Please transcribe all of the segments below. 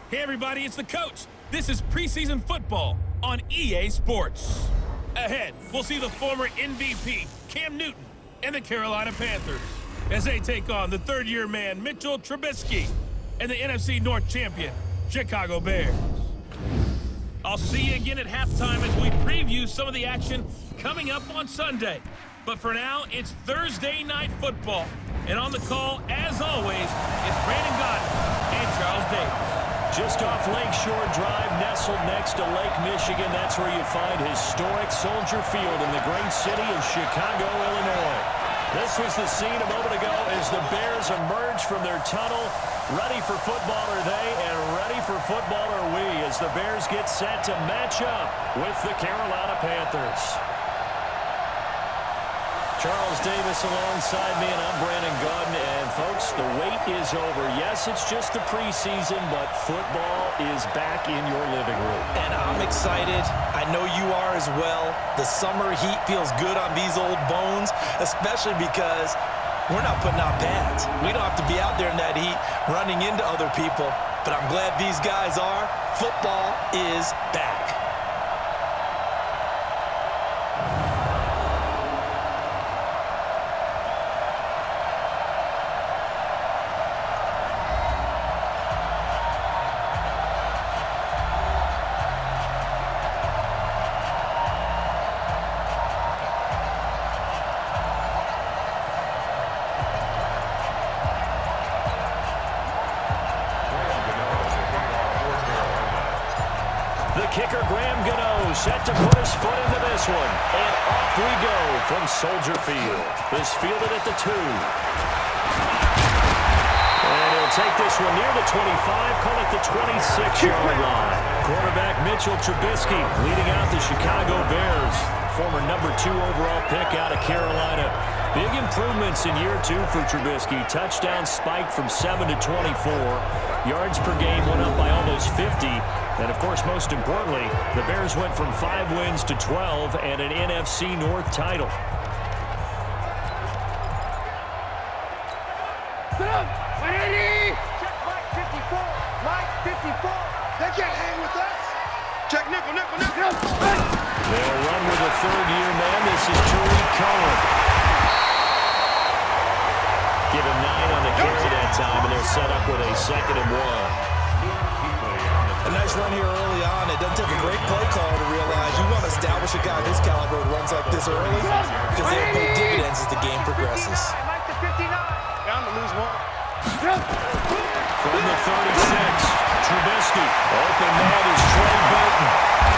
Hey everybody, it's the coach. This is preseason football on EA Sports. Ahead, we'll see the former MVP, Cam Newton, and the Carolina Panthers as they take on the third-year man, Mitchell Trubisky, and the NFC North champion, Chicago Bears. I'll see you again at halftime as we preview some of the action coming up on Sunday. But for now, it's Thursday Night Football. And on the call, as always, is Brandon Godden and Charles Davis. Just off Lakeshore Drive, nestled next to Lake Michigan. That's where you find historic Soldier Field in the great city of Chicago, Illinois. This was the scene a moment ago as the Bears emerged from their tunnel. Ready for football are they, and ready for football are we as the Bears get set to match up with the Carolina Panthers. Charles Davis alongside me, and I'm Brandon Godden. And folks, the wait is over. Yes, it's just the preseason, but football is back in your living room. And I'm excited. I know you are as well. The summer heat feels good on these old bones, especially because we're not putting on pads. We don't have to be out there in that heat running into other people. But I'm glad these guys are. Football is back. Set to put his foot into this one. And off we go from Soldier Field. This fielded at the 2. And he'll take this one near the 25, call it the 26-yard line. Quarterback Mitchell Trubisky leading out the Chicago Bears. Former number 2 overall pick out of Carolina. Big improvements in year 2 for Trubisky. Touchdown spiked from 7 to 24. Yards per game went up by almost 50. And, of course, most importantly, the Bears went from 5 wins to 12 and an NFC North title. Sit up! 180! Check Mike 54. Mike 54. They can't hang with us. Check nickel. They'll run with a third-year man. This is Torrey Smith. Give him 9 on the carry that time, and they'll set up with a 2nd and 1. A nice run here early on. It doesn't take a great play caller to realize you want to establish a guy this caliber who runs like this early because they'll pay dividends as the game progresses. Mike to 59. Down to lose 1. From the 36, Trubisky. Open man is Trey Burton.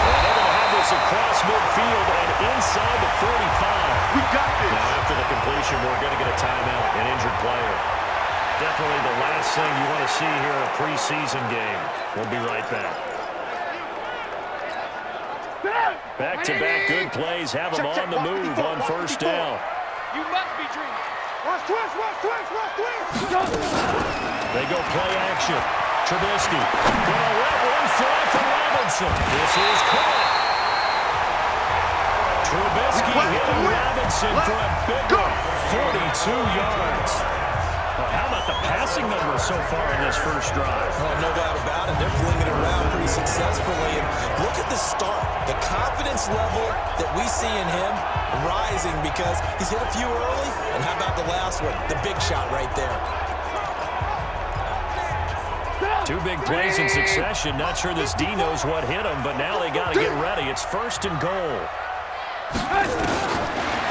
And they're going to have this across midfield and inside the 45. We got this. Now after the completion, we're going to get a timeout, an injured player. Definitely the last thing you want to see here in a preseason game. We'll be right back. Back-to-back good plays have them on the move on first down. You must be dreaming. Watch twist. They go play action. Trubisky. Well, let one fly for Robinson. This is caught. Trubisky hitting Robinson for a big one. 42 yards. How about the passing numbers so far in this first drive? Well, no doubt about it. They're flinging it around pretty successfully. And look at the start. The confidence level that we see in him rising because he's hit a few early. And how about the last one? The big shot right there. 2 big plays in succession. Not sure this D knows what hit him, but now they got to get ready. It's 1st and goal.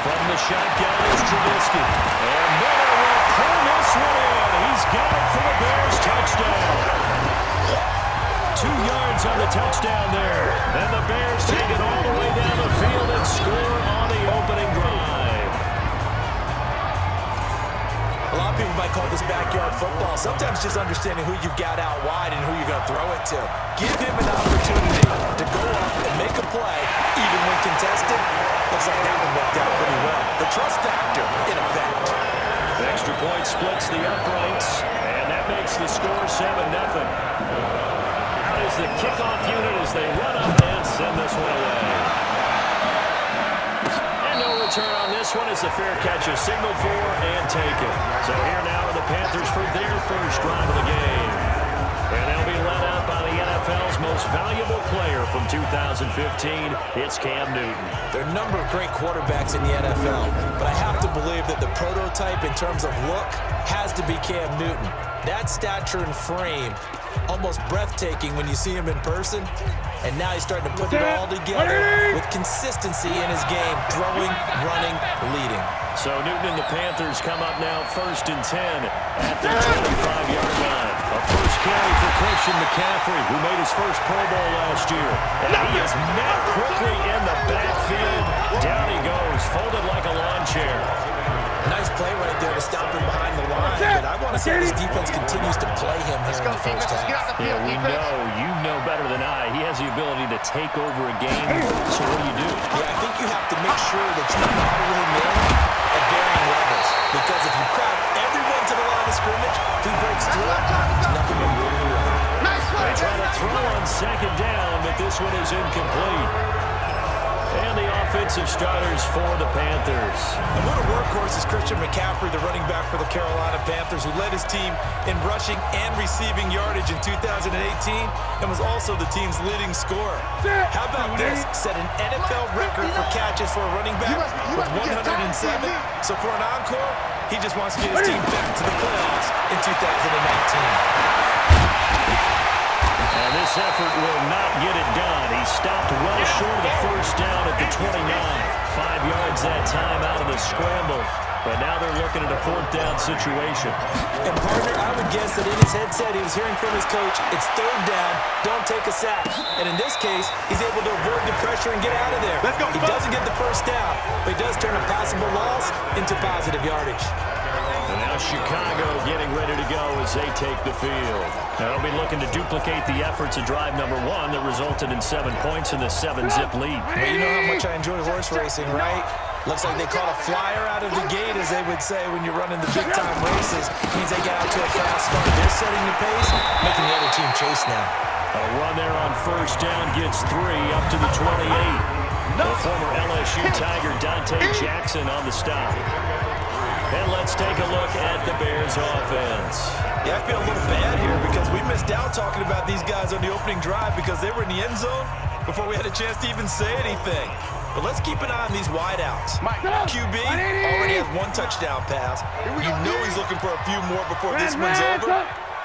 From the shotgun is Trubisky. And Miller will pull this one in. He's got it for the Bears touchdown. 2 yards on the touchdown there. And the Bears take it all the way down the field and score on the opening drive. A lot of people might call this backyard football. Sometimes just understanding who you've got out wide and who you're going to throw it to. Give him an opportunity to go up and make a play, even when contested. Looks like that one worked out pretty well. The trust factor in effect. The extra point splits the uprights, and that makes the score 7-0. Out is the kickoff unit as they run up and send this one away. And no return on this one as the fair catch is signaled for and taken. So here now are the Panthers for their first drive of the game. And they'll be led out by the most valuable player from 2015, it's Cam Newton. There are a number of great quarterbacks in the NFL, but I have to believe that the prototype in terms of look has to be Cam Newton. That stature and frame, almost breathtaking when you see him in person. And now he's starting to put it all together with consistency in his game, throwing, running, leading. So Newton and the Panthers come up now 1st and 10 at their 25-yard line. A first carry for Christian McCaffrey, who made his first Pro Bowl last year. And he is met quickly in the backfield. Down he goes, folded like a lawn chair. Nice play right there to stop him behind the line, but I want to see how this defense continues to play him here in the first half. Yeah, you know better than I. He has the ability to take over a game, so what do? Yeah, I think you have to make sure that you model him in at varying levels, because if you crowd everyone to the line of scrimmage, if he breaks through, there's nothing but room to run. They try to throw on 2nd down, but this one is incomplete. And the offensive starters for the Panthers. And what a workhorse is Christian McCaffrey, the running back for the Carolina Panthers, who led his team in rushing and receiving yardage in 2018 and was also the team's leading scorer. How about this? Set an NFL record for catches for a running back with 107. So for an encore, he just wants to get his team back to the playoffs in 2019. And this effort will not get it done. He stopped well short of the first down at the 29. 5 yards that time out of the scramble. But now they're looking at a 4th down situation. And partner, I would guess that in his headset he was hearing from his coach, it's 3rd down, don't take a sack. And in this case, he's able to avoid the pressure and get out of there. He doesn't get the first down, but he does turn a passable loss into positive yardage. And now Chicago getting ready to go as they take the field. Now they'll be looking to duplicate the efforts of drive number 1 that resulted in 7 points in the 7-zip lead. Well, you know how much I enjoy horse racing, right? Looks like they caught a flyer out of the gate, as they would say when you're running the big-time races. Means they get out to a fast start. They're setting the pace, making the other team chase now. A run there on 1st down gets 3 up to the 28. The former LSU Tiger Dante Jackson on the stop. And let's take a look at the Bears offense. Yeah, I feel a little bad here because we missed out talking about these guys on the opening drive because they were in the end zone before we had a chance to even say anything. But let's keep an eye on these wideouts. QB already has 1 touchdown pass. You know he's looking for a few more before this one's over.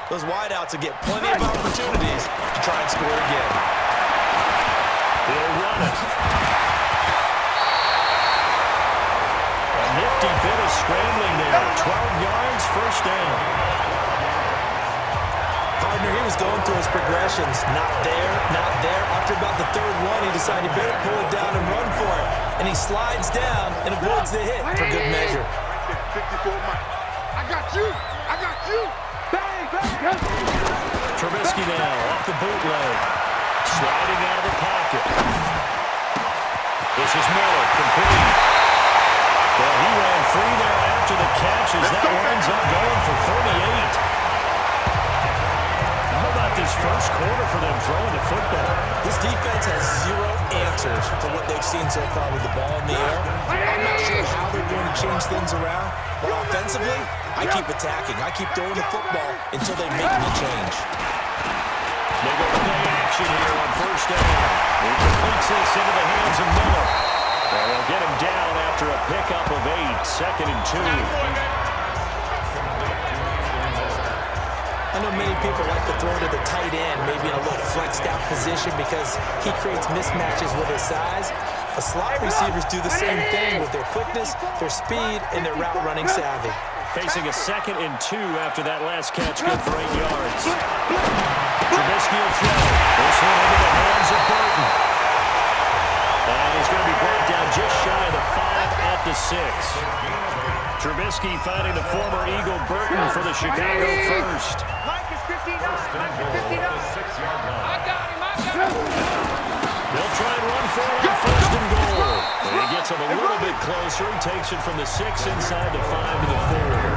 Those wideouts will get plenty of opportunities to try and score again. He'll run it. Nifty bit of scrambling there. 12 yards, 1st down. Partner, he was going through his progressions. Not there, not there. After about the 3rd one, he decided he better pull it down and run for it. And he slides down and avoids the hit for good measure. 54 Mike. I got you. I got you. Bang, bang. Trubisky now off the bootleg. Sliding out of the pocket. This is Miller, complete. Well, he ran free there after the catch as that winds up going for 38. How about this first quarter for them throwing the football? This defense has 0 answers for what they've seen so far with the ball in the air. I'm not sure how they're going to change things around, but offensively, I keep attacking. I keep throwing the football until they make the change. They go play action here on 1st down. He completes this into the hands of Miller. They'll get him down after a pickup of 8, 2nd and 2. I know many people like to throw to the tight end, maybe in a little flexed out position because he creates mismatches with his size. The slide receivers do the same thing with their quickness, their speed, and their route running savvy. Facing a 2nd and 2 after that last catch, good for 8 yards. Trubisky will throw. This one into the hands of Burton. And he's going to be brought down just shy of the 5 at the 6. Trubisky finding the former Eagle Burton for the Chicago first. Mike is 59. Mike is 59. I got him. They'll try and run for it on 1st and goal. And he gets him a little bit closer. He takes it from the 6 inside the 5 to the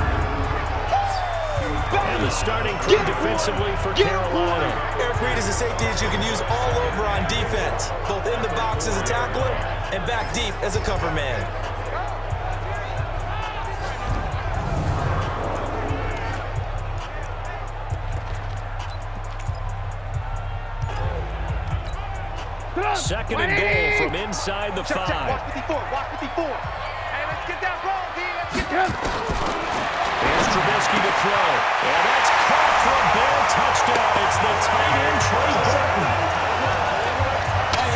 4. And the starting crew defensively for Carolina. Eric Reed is a safety that you can use all over on defense, both in the box as a tackler and back deep as a cover man. second and goal from inside the 5. Check. Watch 54. Hey, let's get that ball, D. Let's get that. Here's Trubisky to throw. And that's caught for a Bear touchdown. It's the tight end, Trey Burton.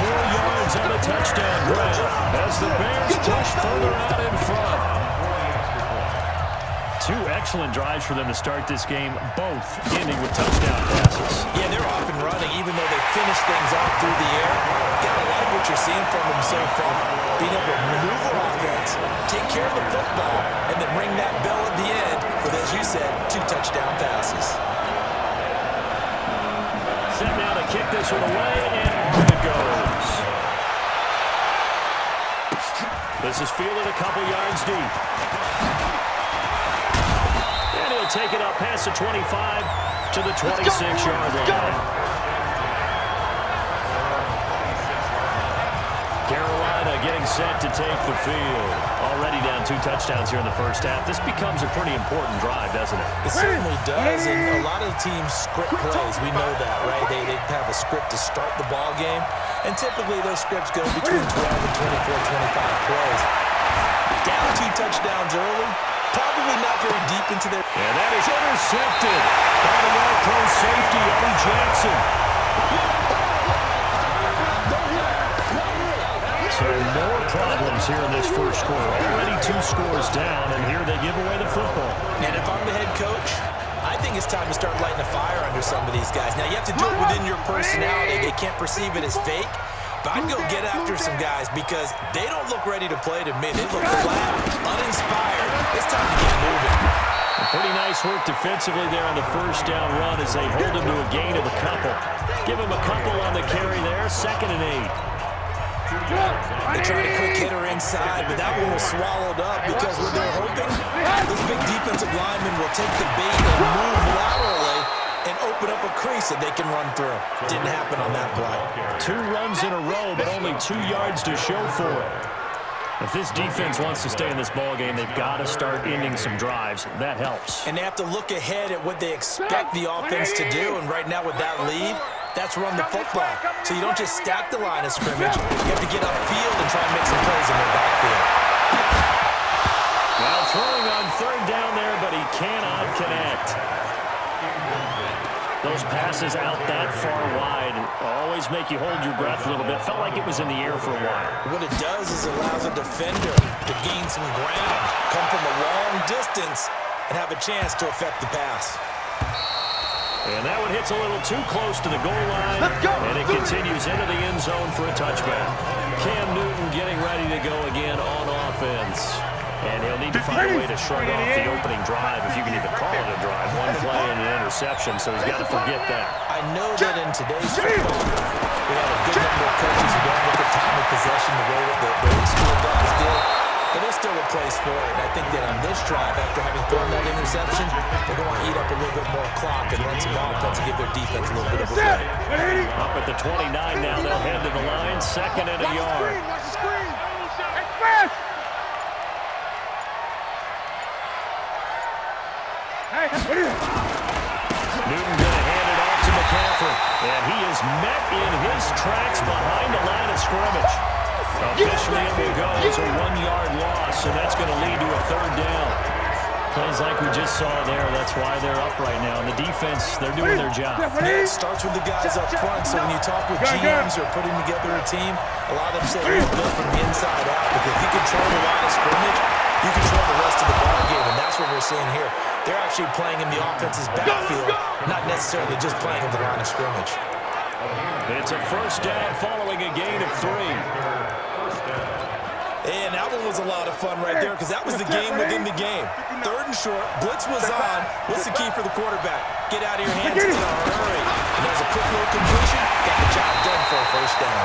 4 yards on the touchdown grab as the Bears push further out in front. 2 excellent drives for them to start this game, both ending with touchdown passes. Yeah, they're off and running, even though they finished things off through the air. Gotta like what you're seeing from them so far. Being able to maneuver offense, take care of the football, and then ring that bell at the end with, as you said, 2 touchdown passes. Set now to kick this one away, and off it goes. This is fielded a couple yards deep. And he'll take it up past the 25 to the 26-yard line. Carolina getting set to take the field. Already down 2 touchdowns here in the first half. This becomes a pretty important drive, doesn't it? It certainly does, and a lot of teams script plays. We know that, right? They have a script to start the ball game, and typically those scripts go between 12 and 24, 25 plays. Down 2 touchdowns early, probably not very deep into their... And that is intercepted by the All-Pro safety, Eddie Jackson. So more problems here in this first quarter. Already 2 scores down, and here they give away the football. And if I'm the head coach, I think it's time to start lighting a fire under some of these guys. Now, you have to do it within your personality. They can't perceive it as fake. But I'd go get after some guys because they don't look ready to play to me. They look flat, uninspired. It's time to get moving. Pretty nice work defensively there on the first down run as they hold him to a gain of a couple. Give him a couple on the carry there, 2nd and 8. They tried a quick hitter inside, but that one was swallowed up because what they're hoping, this big defensive lineman will take the bait and move laterally and open up a crease that they can run through. Didn't happen on that play. 2 runs in a row, but only 2 yards to show for it. If this defense wants to stay in this ballgame, they've got to start ending some drives. That helps. And they have to look ahead at what they expect the offense to do, and right now with that lead, that's run the football. So you don't just stack the line of scrimmage. You have to get upfield and try and make some plays in their backfield. Now throwing on 3rd down there, but he cannot connect. Those passes out that far wide always make you hold your breath a little bit. Felt like it was in the air for a while. What it does is it allows a defender to gain some ground, come from a long distance, and have a chance to affect the pass. And that one hits a little too close to the goal line, and it continues into the end zone for a touchback. Cam Newton getting ready to go again on offense. And he'll need to find a way to shrug off the opening drive, if you can even call it a drive. 1 play and an interception, so he's got to forget that. I know that in today's football, we have a good number of coaches who don't look at time of possession the way that the old school guys did. But there's still a place for it. And I think that on this drive, after having thrown that interception, they're going to eat up a little bit more clock and run some offense and give their defense a little bit of a break. Up at the 29 now, they'll head to the line, 2nd and a yard. Watch the screen. Express. Newton going to hand it off to Mccaffrey. And he is met in his tracks behind the line of scrimmage. Officially, it will go as a 1-yard loss, and that's going to lead to a 3rd down. Plays like we just saw there. That's why they're up right now. And the defense, they're doing their job. Yeah, it starts with the guys up front. So when you talk with GMs who are putting together a team, a lot of them say we're built from the inside out. Because if you control the line of scrimmage, you control the rest of the ball game, and that's what we're seeing here. They're actually playing in the offense's backfield, not necessarily just playing in the line of scrimmage. It's a 1st down following a gain of 3. And that one was a lot of fun right there because that was the game within the game. 3rd and short, blitz was on. What's the key for the quarterback? Get out of your hands in a hurry. And there's a quick little completion. Got the job done for a 1st down.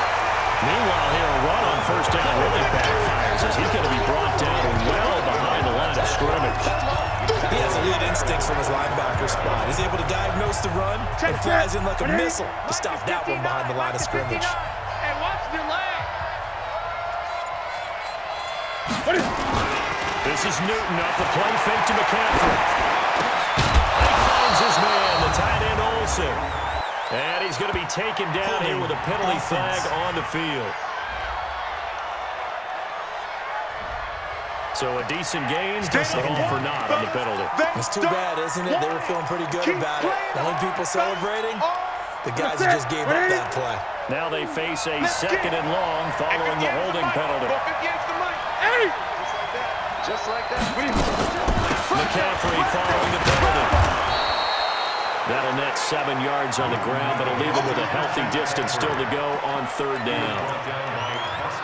Meanwhile, here a run on 1st down really backfires as he's going to be brought down well behind the line of scrimmage. He has elite instincts from his linebacker spot. He's able to diagnose the run and flies in like a missile to stop that one behind the line of scrimmage. And watch the leg. This is Newton off the play fake to McCaffrey. He finds his man, the tight end Olsen. And he's going to be taken down here with a penalty flag on the field. So a decent gain, just all for naught on the penalty. It's too bad, isn't it? They were feeling pretty good about it. The only people celebrating, the guys who just gave up that play. Now they face a second and long following the holding penalty. Just like that. McCaffrey following the penalty. That'll net 7 yards on the ground, but it'll leave him with a healthy distance still to go on third down.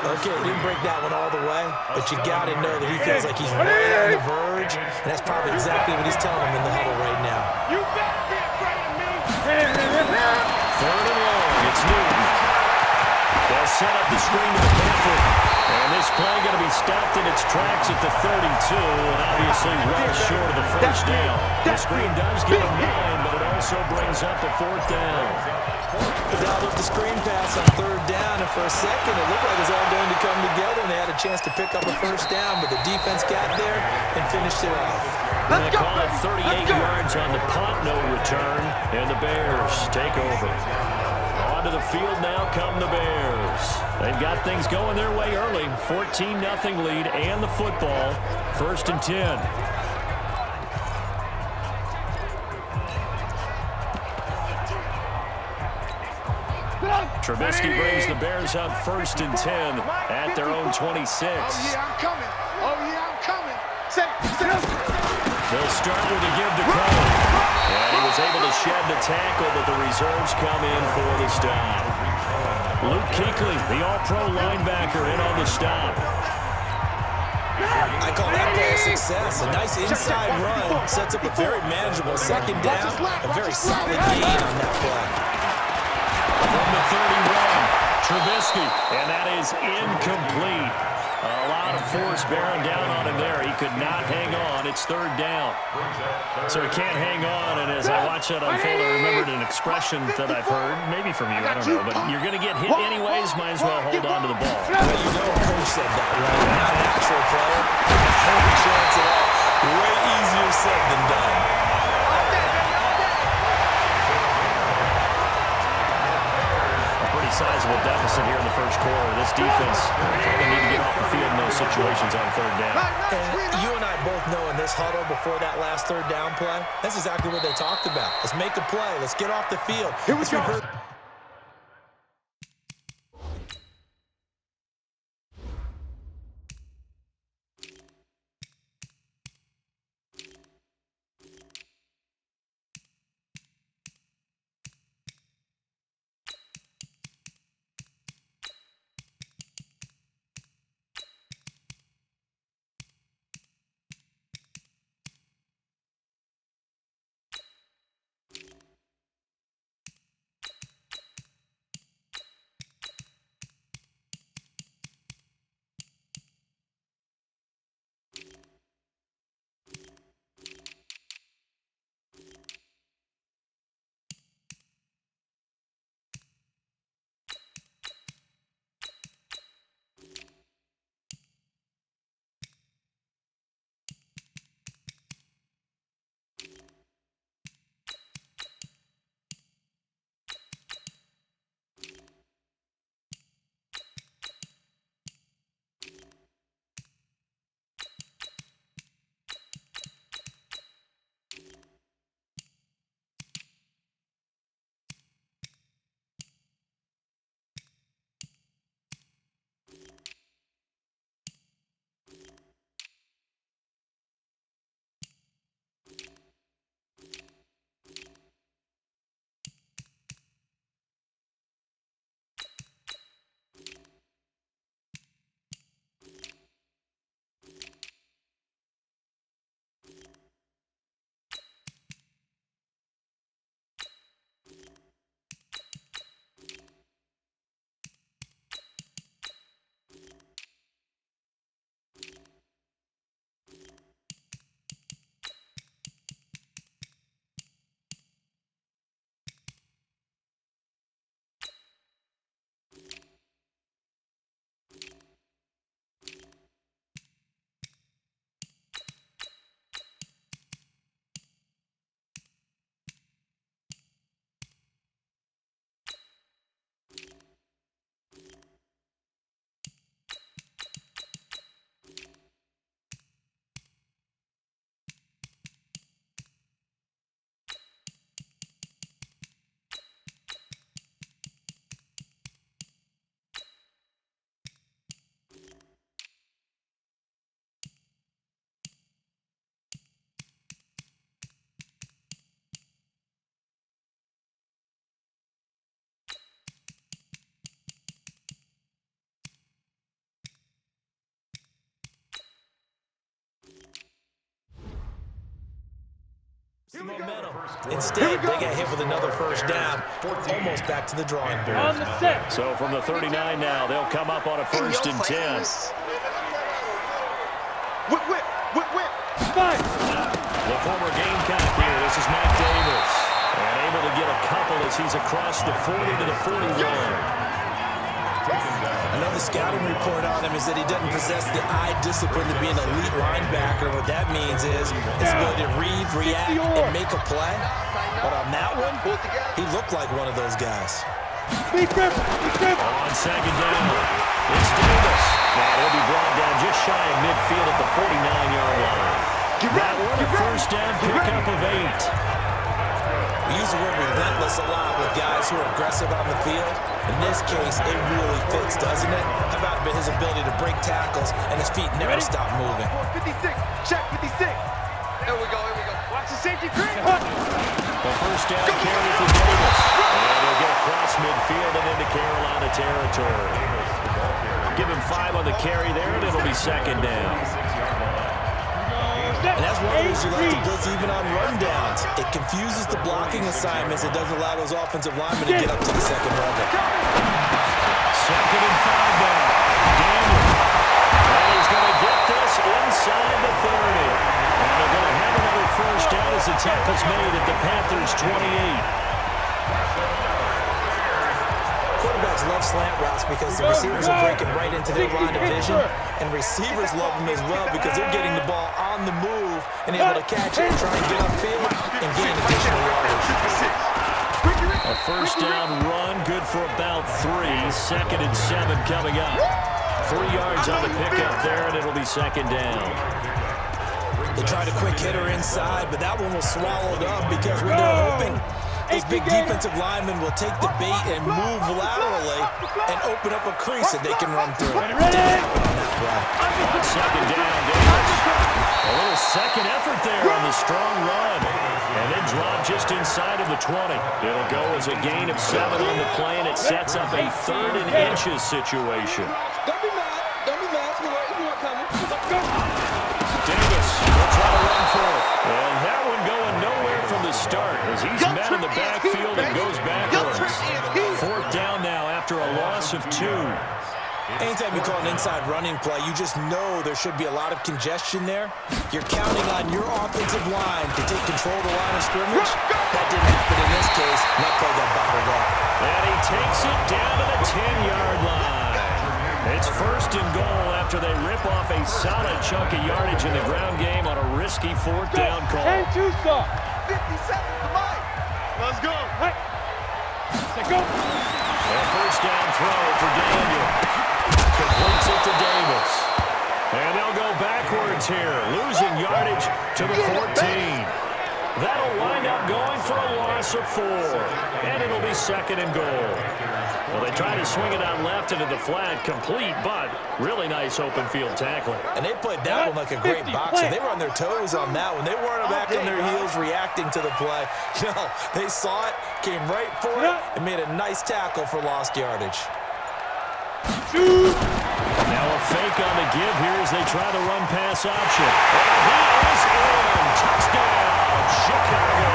Okay, he didn't break that one all the way, but you got to know that he feels like he's right on the verge, and that's probably exactly what he's telling him in the huddle right now. You better be afraid of me. Third and long, it's Newton. They'll set up the screen to McCaffrey. And this play going to be stopped in its tracks at the 32, and obviously well short of the first down. The screen does give him 9, but it also brings up a fourth down. Dialed up the screen pass on third down, and for a second it looked like it was all going to come together, and they had a chance to pick up a first down, but the defense got there and finished it off. And they call it 38 yards on the punt, no return, and the Bears take over. Onto the field now come the Bears. They've got things going their way early. 14-0 lead and the football. First and 10. Trubisky brings the Bears up first and 10 at their own 26. Oh, yeah, I'm coming. Oh, yeah, I'm coming. They'll start with a give to Cole. And he was able to shed the tackle, but the reserves come in for the stop. Luke Kuechly, the all-pro linebacker, in on the stop. I call that play a success. A nice inside run sets up a very manageable second down. A very solid gain on that play. From the 31, Trubisky, and that is incomplete. A lot of force bearing down on him there. He could not hang on. It's third down. So he can't hang on, and as I watch that unfold, I remembered an expression that I've heard, maybe from you, I don't know, but you're going to get hit anyways, might as well hold on to the ball. Well, you know a coach said that, right? Not an actual player. No chance at all. Way easier said than done. Sizable deficit here in the first quarter. This defense probably need to get off the field in those situations on third down. And you and I both know in this huddle before that last third down play, that's exactly what they talked about. Let's make a play. Let's get off the field. Here we go. losing momentum. Instead, they got hit with another first down, almost back to the drawing board. So from the 39 now, they'll come up on a 1st and 10. Whip. The former Gamecock here, this is Matt Davis. And able to get a couple as he's across the 40 to the 41. Another scouting report on him is that he doesn't possess the eye discipline to be an elite linebacker. What that means is his ability to read, react, and make a play. But on that one, he looked like one of those guys. On second down, it's Davis. Now he'll be brought down just shy of midfield at the 49-yard line. That one a first down pickup of 8. We use the word relentless a lot with guys who are aggressive on the field. In this case, it really fits, doesn't it? How about his ability to break tackles and his feet never stop moving? 56, check 56. There we go. Watch the safety creep. The first down carry for Davis. And he'll get across midfield and into Carolina territory. Give him 5 on the carry there, and it'll be second down. And that's one of the reasons you like to blitz even on rundowns. It confuses the blocking assignments. It doesn't allow those offensive linemen to get up to the second level. Second and 5 now. Daniel. And he's going to get this inside the 30. And they're going to have another first down as the tackle's made at the Panthers' 28. Quarterbacks love slant routes because the receivers are breaking right into their line of vision, and receivers love them as well because they're getting the ball on the move and able to catch it and try and get upfield and gain additional yardage. A first down run, good for about 3. Second and 7 coming up. 3 yards on the pickup there, and it'll be second down. They tried a quick hitter inside, but that one was swallowed up because when they're hoping those big defensive linemen will take the bait and move laterally and open up a crease that they can run through. Didn't happen on that play. On second down, Davis. A little second effort there on the strong run. And then drop just inside of the 20. It'll go as a gain of 7 on the play, and it sets up a 3rd and inches situation. Don't be mad. You know what coming. Let's go. Davis will try to run for it. And that one going nowhere from the start as he's met in the backfield and goes backwards. 4th down now after a loss of 2. Anytime you call an inside running play, you just know there should be a lot of congestion there. You're counting on your offensive line to take control of the line of scrimmage. That didn't happen in this case, and that play got bottled up. And he takes it down to the 10-yard line. It's 1st and goal after they rip off a solid chunk of yardage in the ground game on a risky 4th down call. 57 to Mike. Let's go. Hey. Let's go. A first down throw for Daniel. Completes it to Davis. And they'll go backwards here, losing yardage to the 14. That'll wind up going for a loss of 4. And it'll be 2nd and goal. Well, they try to swing it out left into the flat, complete, but really nice open field tackling. And they played that one like a great boxer. They were on their toes on that one. They weren't back on their heels reacting to the play. No, they saw it, came right for it, and made a nice tackle for lost yardage. Now a fake on the give here as they try the run pass option. And he is in. Touchdown, Chicago.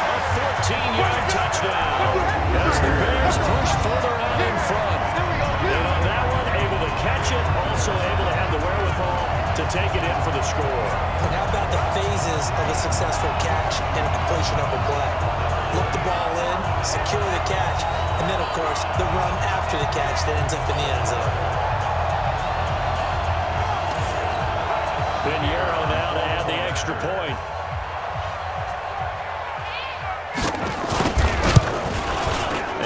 A 14-yard touchdown as the Bears push further on in front. And on that one, able to catch it, also able to have the wherewithal to take it in for the score. And how about the phases of a successful catch and completion of a play? Look the ball in, secure the catch, and then, of course, the run after the catch that ends up in the end zone. Pinheiro now to add the extra point.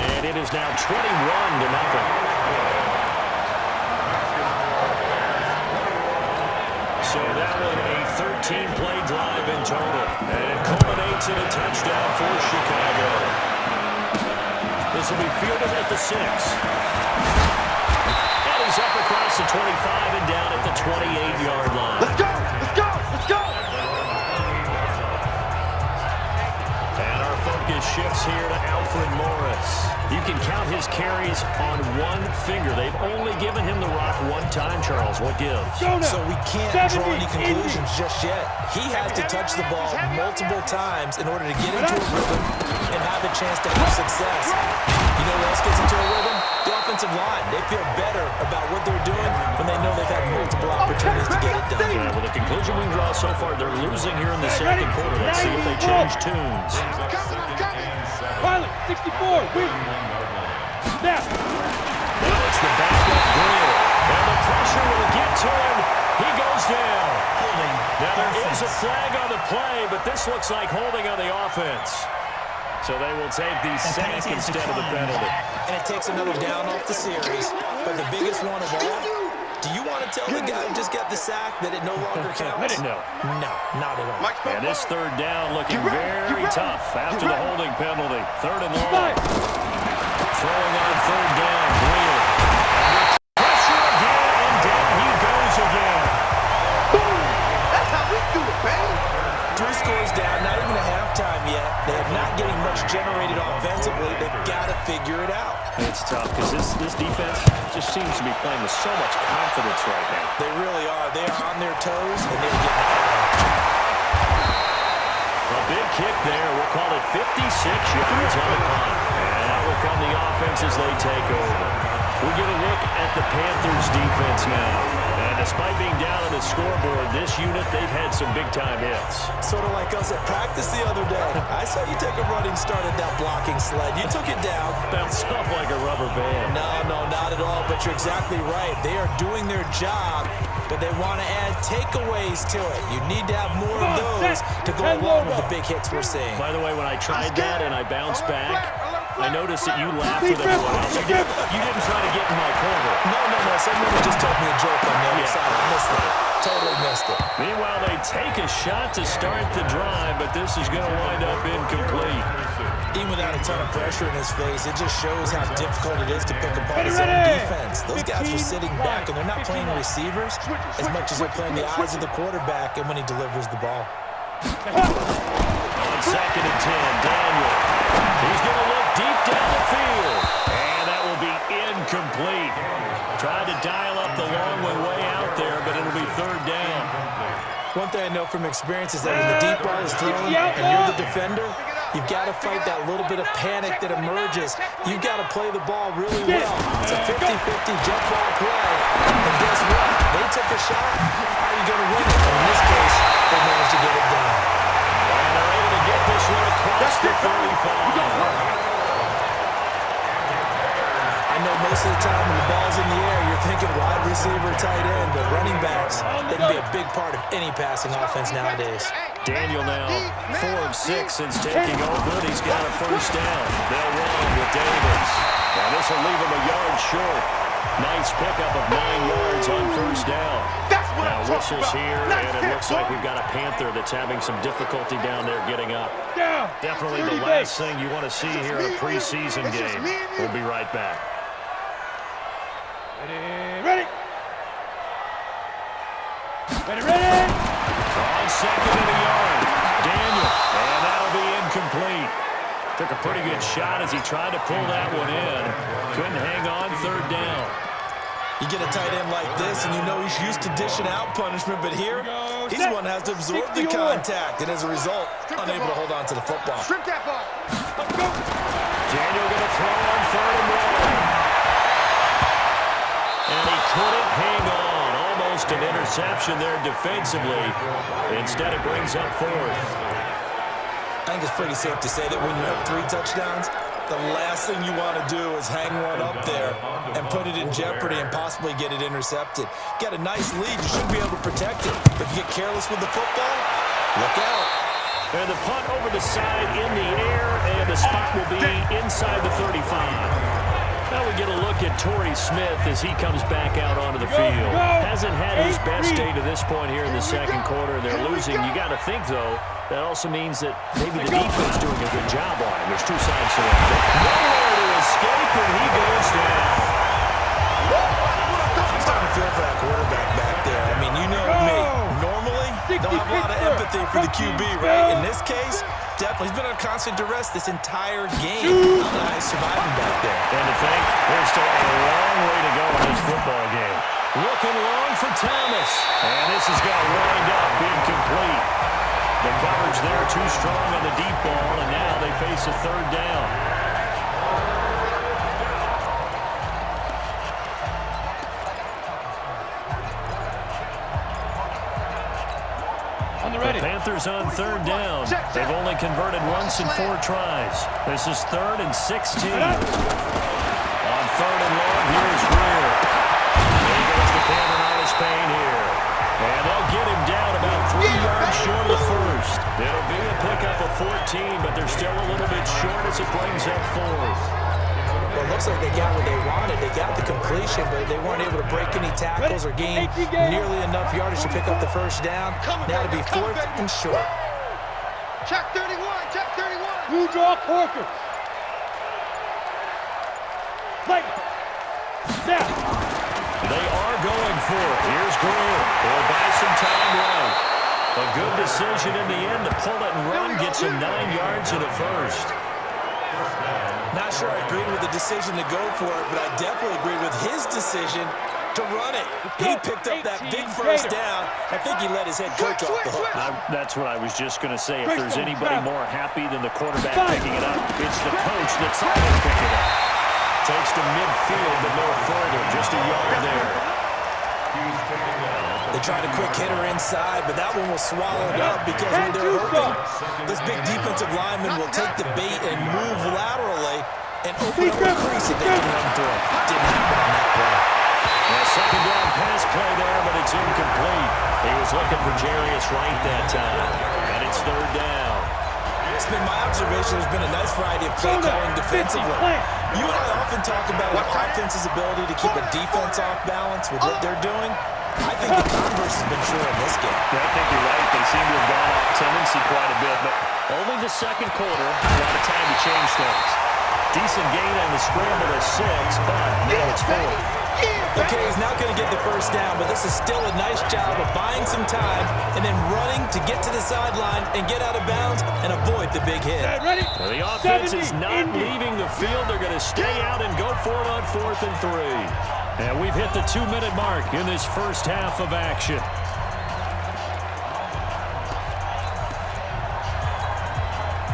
And it is now 21-0. So that one a 13-play drive in total. And it culminates in a touchdown for Chicago. This will be fielded at the 6. And he's up across the 25 and down at the 28-yard line. Let's go. And our focus shifts here to Alfred Morris. You can count his his carries on one finger. They've only given him the rock one time, Charles. What gives? So we can't draw any conclusions just yet. He has to touch the ball multiple times in order to get into a rhythm and have a chance to have success. You know what else gets into a rhythm? The offensive line. They feel better about what they're doing when they know they've had multiple opportunities to get it done. Yeah, well, the conclusion we can draw so far, they're losing here in the second quarter. Let's see if they change tunes. Pilot, 64, win. Snap. Now it's the backup Greer. And the pressure will get to him. He goes down. Now there is a flag on the play, but this looks like holding on the offense. So they will take the sack instead of the penalty. And it takes another down off the series. But the biggest one of all, do you want to tell the guy who just got the sack that it no longer counts? No. No, not at all. And this third down looking very tough after the holding penalty. Third and long. Throwing on third down, Greer. Pressure again, and down he goes again. That's how we do it, baby. 3 scores down, not even a halftime yet. They are not getting much generated offensively. They've got to figure it out. It's tough because this defense just seems to be playing with so much confidence right now. They really are. They are on their toes, and they're getting it. A big kick there. We'll call it 56 yards on the punt. And out will come the offense as they take over. We'll get a look at the Panthers defense now. And despite being down on the scoreboard, this unit, they've had some big-time hits. Sort of like us at practice the other day. I saw you take a running start at that blocking sled. You took it down. Bounced off like a rubber band. No, not at all. But you're exactly right. They are doing their job, but they want to add takeaways to it. You need to have more of those to go along with the big hits we're seeing. By the way, when I tried that and I bounced back, I noticed that you laughed with everyone else. You didn't try to get in my corner. No. Someone just told me a joke on the other side. I missed it. Totally missed it. Meanwhile, they take a shot to start the drive, but this is going to wind up incomplete. Even without a ton of pressure in his face, it just shows how difficult it is to pick apart his own defense. Those guys are sitting back, and they're not playing receivers as much as they're playing the eyes of the quarterback and when he delivers the ball. On second and 10, Daniel. He's going to look deep down the field, and that will be incomplete. Tried to dial up the long one way out there, but it'll be third down. One thing I know from experience is that when the deep ball is thrown and you're the defender, you've got to fight that little bit of panic that emerges. You've got to play the ball really well. It's a 50-50 jet ball play. And guess what? They took a shot. How are you going to win it? And in this case, they managed to get it done. And they're able to get this one across the 35. I know most of the time when the ball's in the air, you're thinking wide receiver, tight end, but running backs, they can be a big part of any passing offense nowadays. Daniel now 4 of 6 since taking over. He's got a first down. They'll run with Davis. Now this will leave him a yard short. Nice pickup of 9 yards on first down. Now whistles here, and it looks like we've got a Panther that's having some difficulty down there getting up. Definitely the last thing you want to see here in a preseason game. We'll be right back. Ready. On second and a yard, Daniel, and that'll be incomplete. Took a pretty good shot as he tried to pull that one in. Couldn't hang on third down. You get a tight end like this, and you know he's used to dishing out punishment, but here, he's the one who has to absorb the contact, and as a result, unable to hold on to the football. Strip that ball. Daniel going to throw on third and long. And he couldn't hang on. Almost an interception there defensively. Instead, it brings up fourth. I think it's pretty safe to say that when you have 3 touchdowns, the last thing you want to do is hang one up there and put it in jeopardy and possibly get it intercepted. Got a nice lead. You should be able to protect it. If you get careless with the football, look out. And the punt over the side in the air, and the spot will be inside the 35. Now we get a look at Torrey Smith as he comes back out onto the field. Hasn't had his best day to this point here in the second quarter. They're losing. You got to think, though, that also means that maybe the defense doing a good job on him. There's 2 sides to it. Nowhere to escape, and he goes down. I'm starting to feel for that quarterback back there. I mean, you know me. Normally, don't have a lot of empathy for the QB, right? In this case, definitely. He's been under constant duress this entire game. I don't know how he's surviving back there. And to think, there's still a long way to go in this football game. Looking long for Thomas. And this is going to wind up incomplete. The coverage there too strong on the deep ball, and now they face a third down. The Panthers on third down. They've only converted once in 4 tries. This is 3rd and 16. On 3rd and long, here's Greer. There goes the Panthers Payne here. And they'll get him down about 3 yards short of the first. It'll be a pickup of 14, but they're still a little bit short as it brings up 4th. Well, it looks like they got what they wanted. They got the completion, but they weren't able to break any tackles or gain nearly enough yardage to pick up the first down. Now to be 4th and short. Check 31, check 31. Blue draw Corker. Play. Snap. They are going for it. Here's Greer. They'll buy some time right. A good decision in the end to pull it and run, gets him 9 yards in a first. Not sure I agree with the decision to go for it, but I definitely agree with his decision to run it. He picked up that big first down. I think he let his head coach off the hook. That's what I was just going to say. If there's anybody more happy than the quarterback picking it up, it's the coach that's picking it up. Takes to midfield, but no further. Just a yard there. They tried a quick hitter inside, but that one was swallowed up because when they're hoping, this big defensive lineman will take the bait and move laterally and open up a crease that they can run through. Didn't happen on that play. A second down pass play there, but it's incomplete. He was looking for Jarius Wright that time, and it's 3rd down. It's been my observation there's been a nice variety of play calling defensively. You and I often talk about an offense's ability to keep a defense off balance with what they're doing. I think the converse has been true in this game. I think you're right. They seem to have gone off tendency quite a bit, but only the second quarter. A lot of time to change things. Decent gain on the scramble at 6, but now it's 4th. Okay, he's not going to get the first down, but this is still a nice job of buying some time and then running to get to the sideline and get out of bounds and avoid the big hit. Ready? Well, the offense is not leaving the field. They're going to stay out and go for it on 4th and 3. And we've hit the 2-minute mark in this first half of action.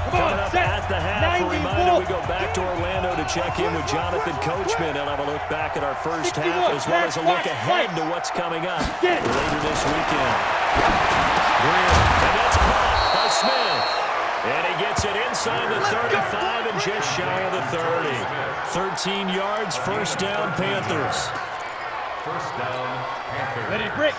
Coming up at the half, a reminder we go back to Orlando to check in with Jonathan Coachman. He'll have a look back at our first half as well as a look ahead to what's coming up later this weekend. Greer, and that's caught by Smith. And he gets it inside the 35 and just shy of the 30. 13 yards, first down, Panthers. First down, Panthers. Ready to break.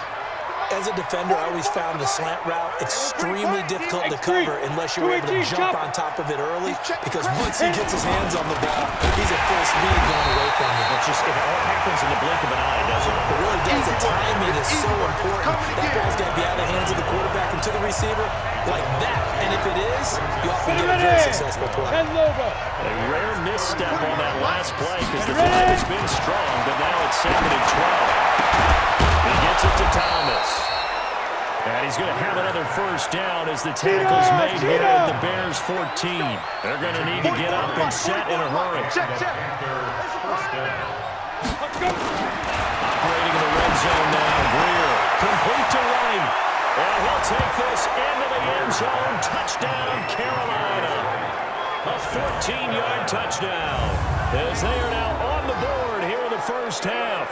As a defender, I always found the slant route extremely difficult to cover unless you're able to jump on top of it early, because once he gets his hands on the ball, he's at full speed going away from you. It all happens in the blink of an eye, doesn't it? It really does. The timing is so important. That ball's got to be out of the hands of the quarterback and to the receiver like that. And if it is, you often get a very successful play. A rare misstep on that last play because the drive has been strong, but now it's 2nd and 12. He gets it to Thomas. And he's going to have another first down as the tackle's made here at the Bears 14. They're going to need to get up and set in a hurry. Operating in the red zone now, Greer. Complete to Wright. And he'll take this into the end zone. Touchdown, Carolina. A 14-yard touchdown. As they are now on the board here in the first half.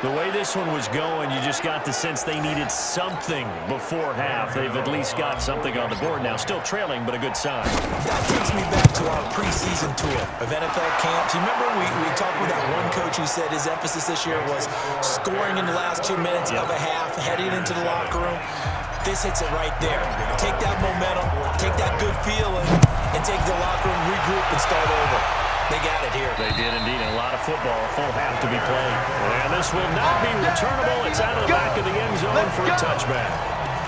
The way this one was going, you just got the sense they needed something before half. They've at least got something on the board now. Still trailing, but a good sign. That takes me back to our preseason tour of NFL camps. You remember we talked with that one coach who said his emphasis this year was scoring in the last 2 minutes of a half, heading into the locker room. This hits it right there. Take that momentum, take that good feeling, and take the locker room, regroup, and start over. They got it here. They did indeed. A lot of football, full half to be played. And this will not be returnable. It's out of the back of the end zone for a touchback.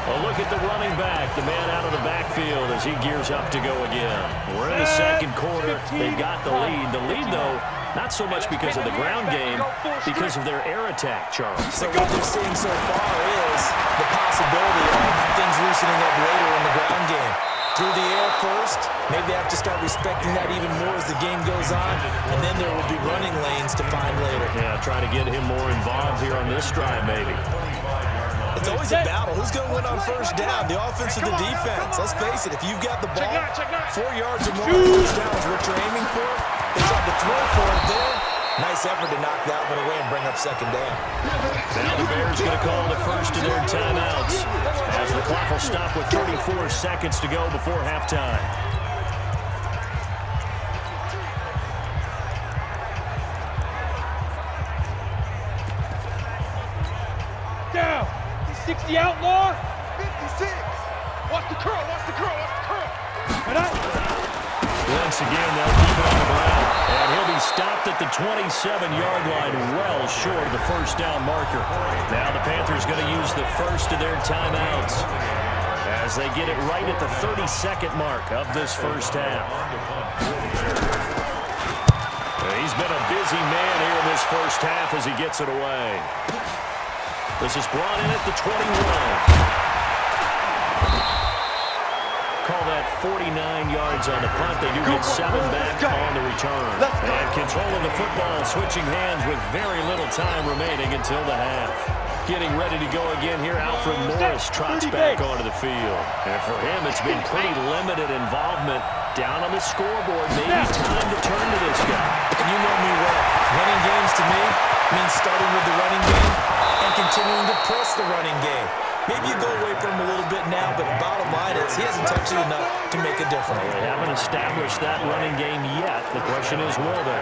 A look at the running back, the man out of the backfield as he gears up to go again. We're in the second quarter. They've got the lead. The lead, though, not so much because of the ground game, because of their air attack, Charles. So what they're seeing so far is the possibility of things loosening up later in the ground game. Through the air first, maybe they have to start respecting that even more as the game goes on, and then there will be running lanes to find later. Yeah, try to get him more involved here on this drive, maybe. It's always a battle. Who's going to win on first down, the offense or the defense? Let's face it, if you've got the ball, 4 yards or more on first down is what you're aiming for. They tried to throw for it there. Nice effort to knock that one away and bring up second down. Now the Bears going to call the first of their timeouts as the clock will stop with 34 seconds to go before halftime. Down. 60 outlaw. 56. Watch the curl, watch the curl, watch the curl. Once again, they'll keep it on the ground. And he'll be stopped at the 27-yard line, well short of the first down marker. Now the Panthers going to use the first of their timeouts as they get it right at the 32nd mark of this first half. He's been a busy man here in this first half as he gets it away. This is brought in at the 21. Call that 49 yards on the punt. They do get 7 back on the return. And controlling the football, switching hands with very little time remaining until the half. Getting ready to go again here, Alfred Morris trots back onto the field. And for him, it's been pretty limited involvement down on the scoreboard. Maybe time to turn to this guy. And you know me well. Running games to me means starting with the running game and continuing to press the running game. Maybe you go away from him a little bit now, but the bottom line is he hasn't touched it enough to make a difference. They haven't established that running game yet. The question is, will they?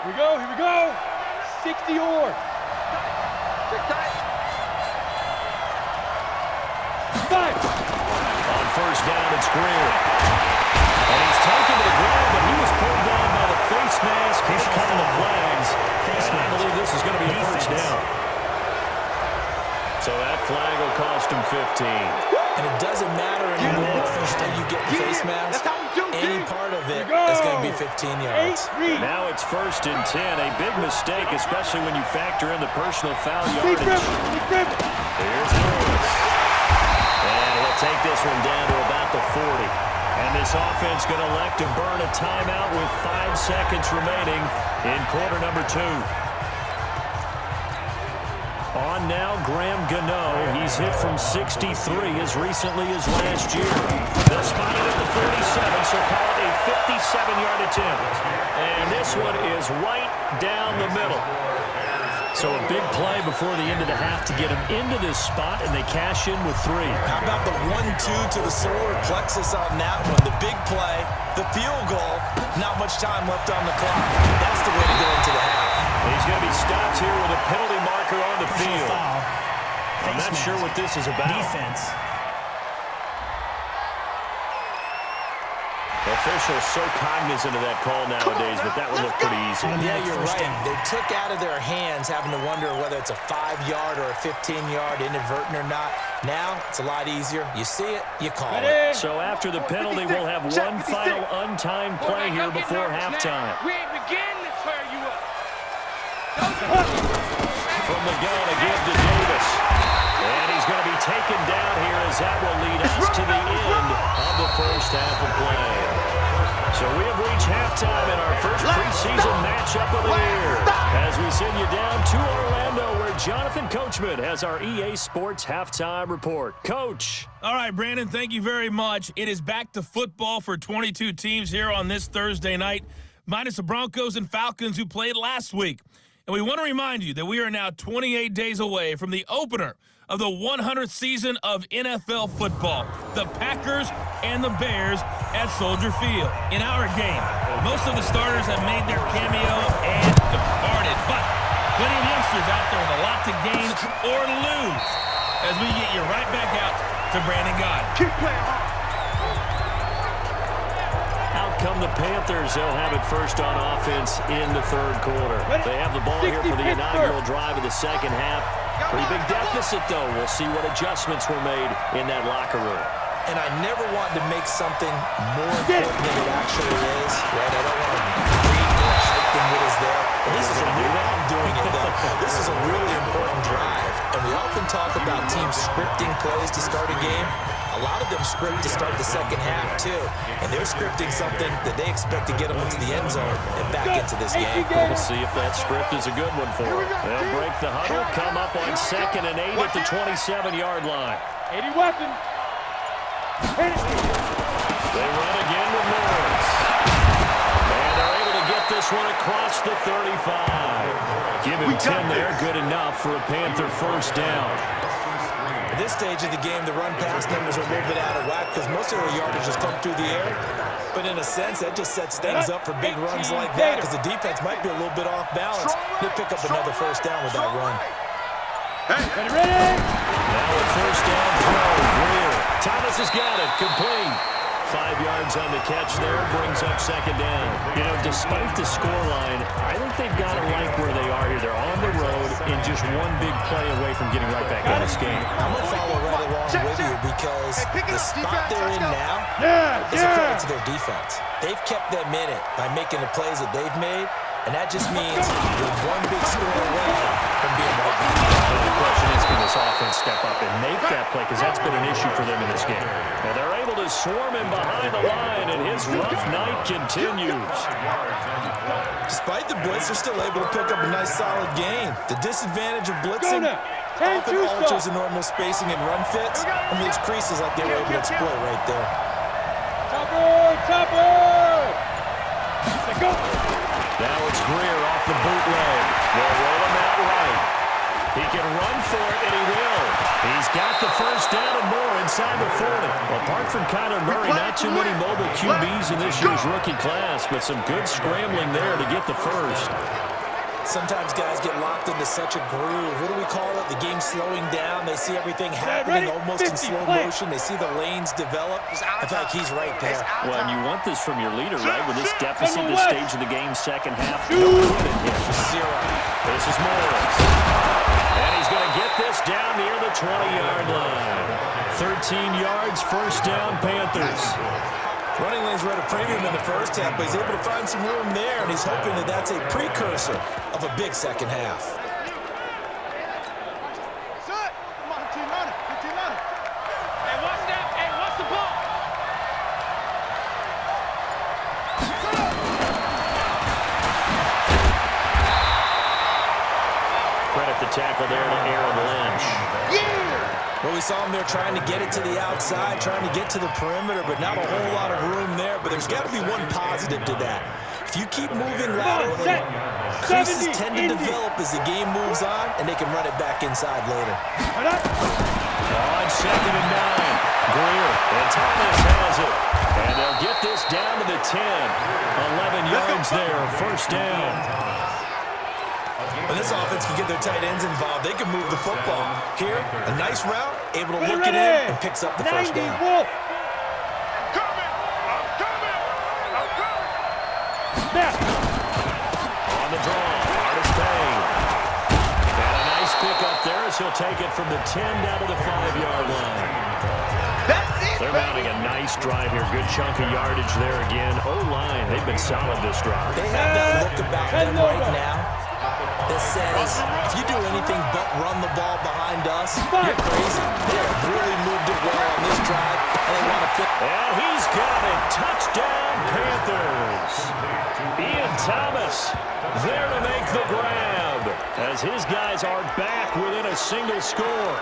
Here we go. 60 or. Five. On first down, it's Greer. And he's taken to the ground, but he was pulled down by the face mask. He's calling the flags. And I believe this is going to be a first down. So that flag will cost him 15. And it doesn't matter anymore how you get the face mask. Any part of it is going to be 15 yards. Now it's 1st and 10. A big mistake, especially when you factor in the personal foul yardage. Here's Morris. And he'll take this one down to about the 40. And this offense going to elect to burn a timeout with 5 seconds remaining in quarter number 2. On now, Graham Gano. He's hit from 63 as recently as last year. They'll spot it at the 37, so call it a 57-yard attempt. And this one is right down the middle. So a big play before the end of the half to get him into this spot, and they cash in with 3. How about the 1-2 to the solar plexus on that one? The big play, the field goal, not much time left on the clock. That's the way to go into the half. He's going to be stopped here with a penalty marker on the field. I'm not sure what this is about. Defense. Officials so cognizant of that call nowadays, but that one looked pretty easy. Yeah, you're right. They took out of their hands having to wonder whether it's a 5-yard or a 15-yard, inadvertent or not. Now, it's a lot easier. You see it, you call it. So after the penalty, we'll have one final untimed play here before halftime. We ain't begin to tear you up. From the gun, a give to Davis. And he's going to be taken down here as that will lead us to the end of the first half of play. So we have reached halftime in our first preseason matchup of the year as we send you down to Orlando where Jonathan Coachman has our EA Sports halftime report. Coach. All right, Brandon, thank you very much. It is back to football for 22 teams here on this Thursday night, minus the Broncos and Falcons who played last week. And we want to remind you that we are now 28 days away from the opener of the 100th season of NFL football, the Packers and the Bears at Soldier Field. In our game, most of the starters have made their cameo and departed, but plenty of youngsters out there with a lot to gain or lose as we get you right back out to Brandon God. Keep playing hard. Out come the Panthers. They'll have it first on offense in the third quarter. They have the ball here for the inaugural drive of the second half. Pretty big deficit, though. We'll see what adjustments were made in that locker room. And I never want to make something more important than it actually is, right? I don't want to breathe more hype than what is there. And this is a real, I'm doing it, though. This is a really important drive. And we often talk about teams scripting plays to start a game. A lot of them script to start the second half, too. And they're scripting something that they expect to get them into the end zone and back into this game. We'll see if that script is a good one for them. They'll break the huddle, come up on 2nd and 8 at the 27-yard line. 80 weapon. They run again with Lawrence. And they're able to get this one across the 35. Give him 10 there, good enough for a Panther first down. At this stage of the game, the run-pass numbers are a little bit out of whack because most of their yardage has come through the air. But in a sense, that just sets things up for big runs like that because the defense might be a little bit off balance. They'll pick up another first down with that run. Ready. Now a first down throw. Greer. Thomas has got it. Complete. 5 yards on the catch there. Brings up second down. You know, despite the scoreline, I think they've got to like where they are here. They're on the road and just one big play away from getting right back in this game. I'm going to follow right along with you because the spot they're in now is a credit to their defense. They've kept them in it by making the plays that they've made, and that just means you're one big score away from being right back. The question is, can this offense step up and make that play? Because that's been an issue for them in this game. Well, they're able to swarm him behind the line, and his rough night continues. Despite the blitz, they're still able to pick up a nice, solid gain. The disadvantage of blitzing often alters the normal spacing and run fits and leaves creases like they were able to exploit right there. Topper! Let's go! Now it's Greer off the bootleg. They'll roll him out right. He can run for it, and he will. He's got the first down and more inside the 40. Well, apart from Kyler Murray, not too many mobile QBs in this year's rookie class, but some good scrambling there to get the first. Sometimes guys get locked into such a groove. What do we call it? The game slowing down. They see everything happening almost in slow motion. They see the lanes develop. I feel like he's right there. Well, and you want this from your leader, right? With this deficit, this stage of the game, second half, no good in him. 0. This is Morris. And he's going to get this down near the 20-yard line. 13 yards, first down, Panthers. Running lanes were at a premium in the first half, but he's able to find some room there, and he's hoping that that's a precursor of a big second half. Set. Come on, team on it. Team on it. Hey, watch that. Hey, watch the ball. Credit the tackle there to Aaron Lynch. Well, we saw him there trying to get it to the outside, trying to get to the perimeter, but not a whole lot of room there. But there's got to be one positive to that. If you keep moving laterally, creases tend to develop as the game moves on, and they can run it back inside later. On 2nd and 9, Greer and Thomas has it. And they'll get this down to the 10. 11 yards there, first down. When this offense can get their tight ends involved, they can move the football. Here, a nice route, able to look it in, and picks up the first down. I'm coming. On the draw, Artis Payne. And a nice pick up there as he'll take it from the 10 down to the 5-yard line. They're mounting a nice drive here. Good chunk of yardage there again. O-line, they've been solid this drive. They have that look about them right now that says, if you do anything but run the ball behind us, you're crazy. They have really moved it well on this drive, and they want to fit. And he's got it. Touchdown, Panthers. Ian Thomas there to make the grab as his guys are back within a single score.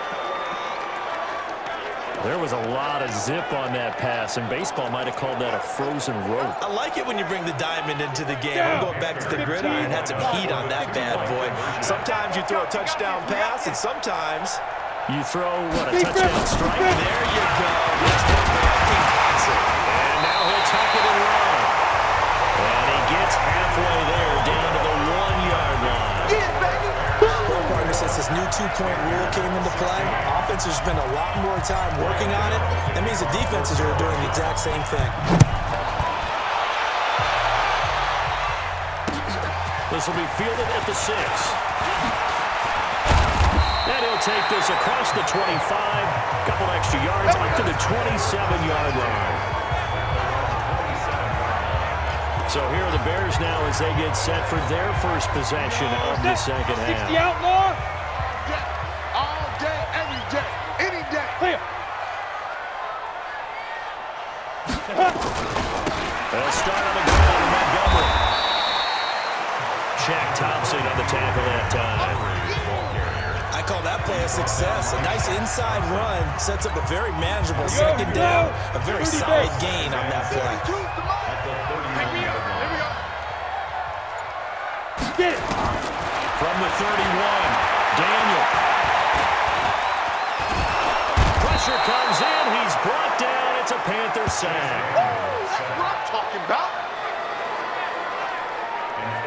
There was a lot of zip on that pass, and baseball might have called that a frozen rope. I like it when you bring the diamond into the game. I'm going back to the gridiron. Had some heat on that bad boy. Sometimes you throw a touchdown pass, and sometimes you throw, what, a touchdown strike? There you go. And now he'll tuck it and run. And he gets halfway there, down to the 1-yard line. Since this new two-point rule came into play, offenses spend a lot more time working on it. That means the defenses are doing the exact same thing. This will be fielded at the 6. And he'll take this across the 25. Couple extra yards up to the 27-yard line. So here are the Bears now as they get set for their first possession of the second half. 60 outlaw. All day, every day, any day. Clear. They'll start on the ground in Montgomery. Shaq Thompson on the tackle that time. I call that play a success. A nice inside run sets up a very manageable second down. A very solid gain on that play. Here we go. Get it. From the 31, Daniel. Pressure comes in. He's brought down. It's a Panther sack. That's what I'm talking about.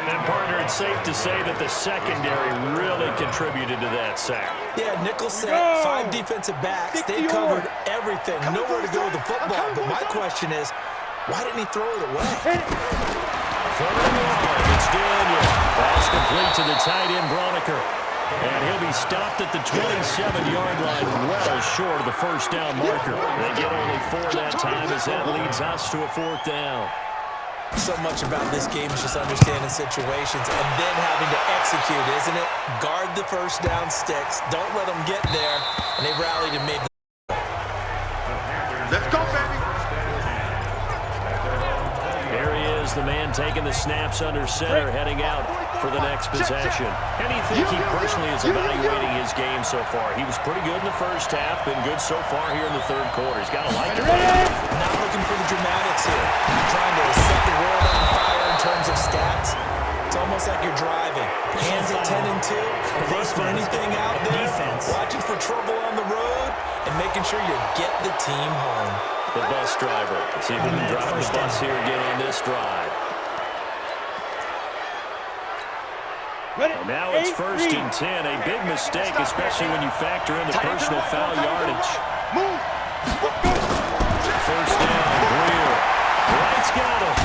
And partner, it's safe to say that the secondary really contributed to that sack. Yeah, nickel set, 5 defensive backs. They covered everything. Nowhere to go with the football. But my question is, why didn't he throw it away? Third and long, it's Daniel. Pass complete to the tight end, Broniker. And he'll be stopped at the 27-yard line, well short of the first down marker. They get only 4 that time as that leads us to a 4th down. So much about this game is just understanding situations and then having to execute, isn't it? Guard the first down sticks. Don't let them get there. And they rallied and made the... Let's go, baby. There he is, the man taking the snaps under center, heading out for the next possession. How do you think he personally is evaluating his game so far? He was pretty good in the first half, been good so far here in the third quarter. He's got to like it. Not looking for the dramatics here. Trying to set the world on fire in terms of stats. It's almost like you're driving. Hands at 10 and 2. Look for anything out there. Watching for trouble on the road and making sure you get the team home. The bus driver. See if we can drive the bus here again on this drive. And now it's 1st and 10. A big mistake, especially when you factor in the personal foul yardage. First down, Greer. Wright's got him.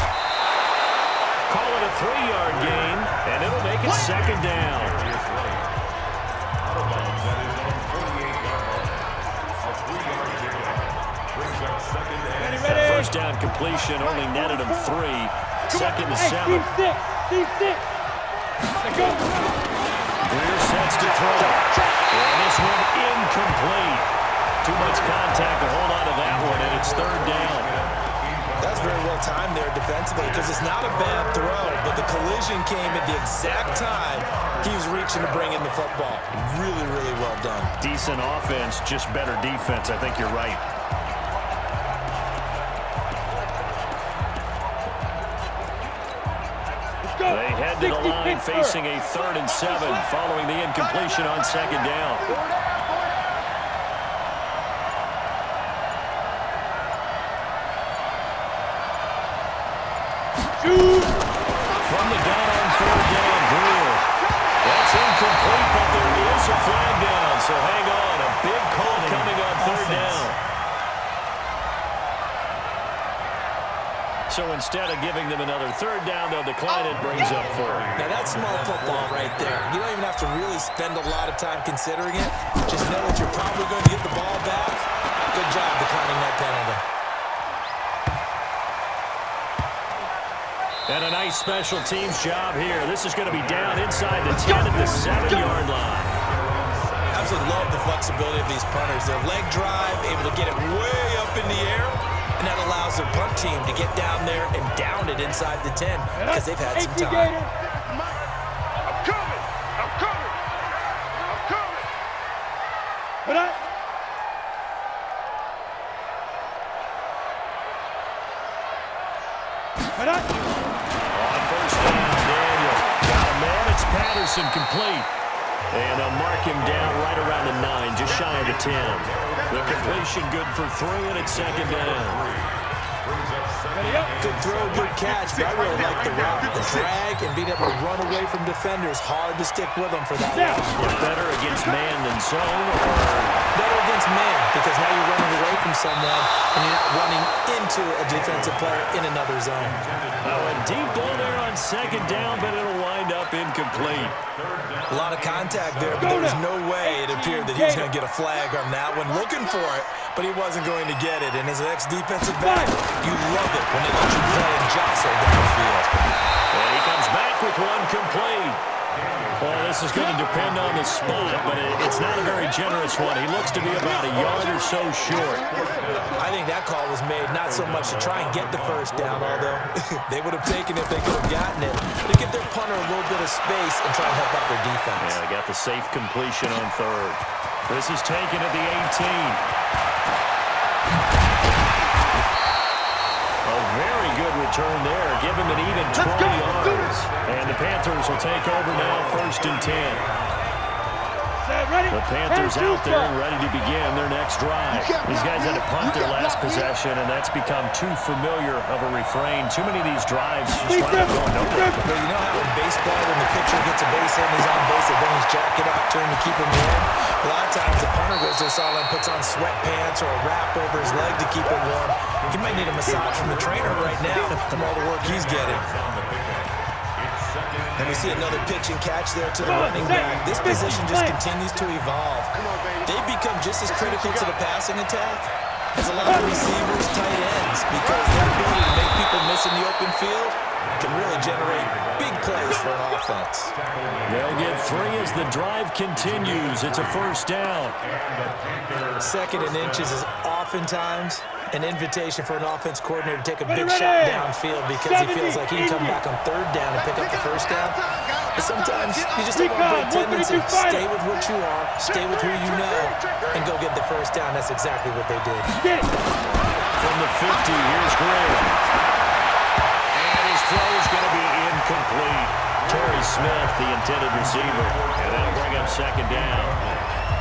Call it a 3-yard gain, and it'll make it 2nd down. That first down completion only netted him 3. 2nd and 7. Greer sets to throw. And this one incomplete. Too much contact to hold on to that one, and it's 3rd down. That's very well timed there defensively because it's not a bad throw, but the collision came at the exact time he was reaching to bring in the football. Really, really well done. Decent offense, just better defense. I think you're right. They head to the line facing a 3rd and 7 following the incompletion on 2nd down. From the gun on 3rd down, Greer. That's incomplete, but there is a flag down, so hang on. A big call coming on 3rd down. So instead of giving them another 3rd down, they'll decline it, brings up 4th. Now that's small football right there. You don't even have to really spend a lot of time considering it. Just know that you're probably going to get the ball back. Good job declining that penalty. And a nice special teams job here. This is going to be down inside the 10 at the 7-yard line. Absolutely love the flexibility of these punters. Their leg drive, able to get it way up in the air, and that allows their punt team to get down there and down it inside the 10 because they've had some time. I'm coming. I'm coming. I'm coming. Put up. Put up. On 1st down, Daniel. Got a man, it's Patterson complete. And they'll mark him down right around the 9, just shy of the 10. The completion good for 3, and it's 2nd down. Good throw, good catch, but I really like the route. The drag and being able to run away from defenders. Hard to stick with them for that long. You're better against man than zone, or better against man because now you're running away from someone and you're not running into a defensive player in another zone. a deep ball there on 2nd down, but it'll wind wind up incomplete. A lot of contact there, but there was no way it appeared that he was going to get a flag on that one. Looking for it, but he wasn't going to get it. And as an ex-defensive back, you love it when they let you play and jostle downfield. And he comes back with one complete. Well, this is going to depend on the spot, but it's not a very generous one. He looks to be about a yard or so short. I think that call was made not so much to try and get the first down, although they would have taken it if they could have gotten it, to give their punter a little bit of space and try and help out their defense. Yeah, they got the safe completion on third. This is taken at the 18. A very good return there. Give him an even 20 yards. And the Panthers will take over now, 1st and 10. The Panthers out there and ready to begin their next drive. These guys had to punt their last possession, and that's become too familiar of a refrain. Too many of these drives just trying to go nowhere. But you know how in baseball, when the pitcher gets a base hit and he's on base, they bring his jacket out to him to keep him warm? A lot of times the punter goes to the sideline, puts on sweatpants or a wrap over his leg to keep him warm. He might need a massage from the trainer right now from all the work he's getting. And we see another pitch and catch there to the running back. This position just continues to evolve. They've become just as critical to the passing attack as a lot of receivers, tight ends, because their ability to make people miss in the open field can really generate big plays for an offense. They'll get 3 as the drive continues. It's a 1st down. 2nd and inches is oftentimes an invitation for an offense coordinator to take a big shot downfield because he feels like he can come back on 3rd down and pick up the 1st down. But sometimes you just have a good tendency. Stay with what you are, stay with who you know, and go get the 1st down. That's exactly what they did. From the 50, here's Greer. And his throw is going to be incomplete. Torrey Smith, the intended receiver. And that'll bring up 2nd down.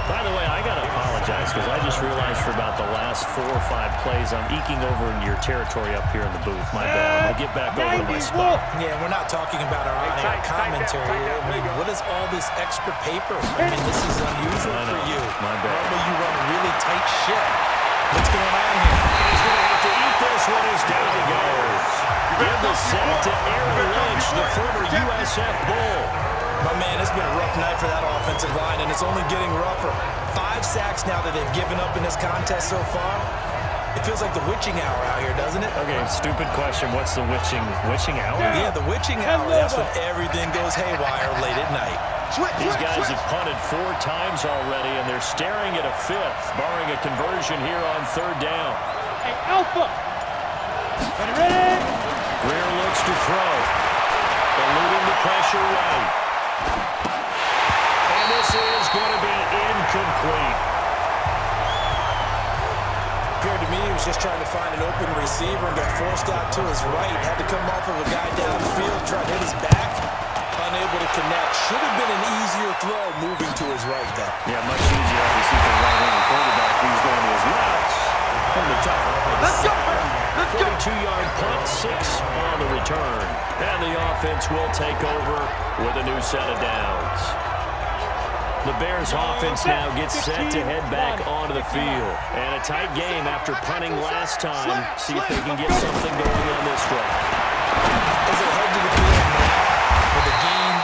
By the way, I got to apologize because I just realized for about the last 4 or 5 plays, I'm eking over into your territory up here in the booth. My bad. I'm going to get back over to my spot. Yeah, we're not talking about our on-air commentary. I mean, what is all this extra paper? I mean, this is unusual for you. My bad. Normally you run a really tight ship. What's going on here? He's going to have to eat this one as down he goes. Give the set to Aaron Lynch, the former USF Bull. My man, it's been a rough night for that offensive line, and it's only getting rougher. 5 sacks now that they've given up in this contest so far. It feels like the witching hour out here, doesn't it? Okay, stupid question. What's the witching hour? Yeah, the witching hour. That's when everything goes haywire late at night. These guys have punted 4 times already, and they're staring at a 5th, barring a conversion here on 3rd down. Hey, Alpha! Ready? Greer looks to throw. Eluding the pressure right. And this is going to be incomplete. Appeared to me he was just trying to find an open receiver and got forced out to his right. Had to come off of a guy downfield, try to hit his back. Unable to connect. Should have been an easier throw moving to his right, though. Yeah, much easier, obviously, for a right-handed quarterback. He's going to his left. From the tougher. Let's go! 42-yard punt, 6 on the return. And the offense will take over with a new set of downs. The Bears offense now gets set to head back onto the field. And a tight game after punting last time. See if they can get something going on this drive. As they head to the field now, with a game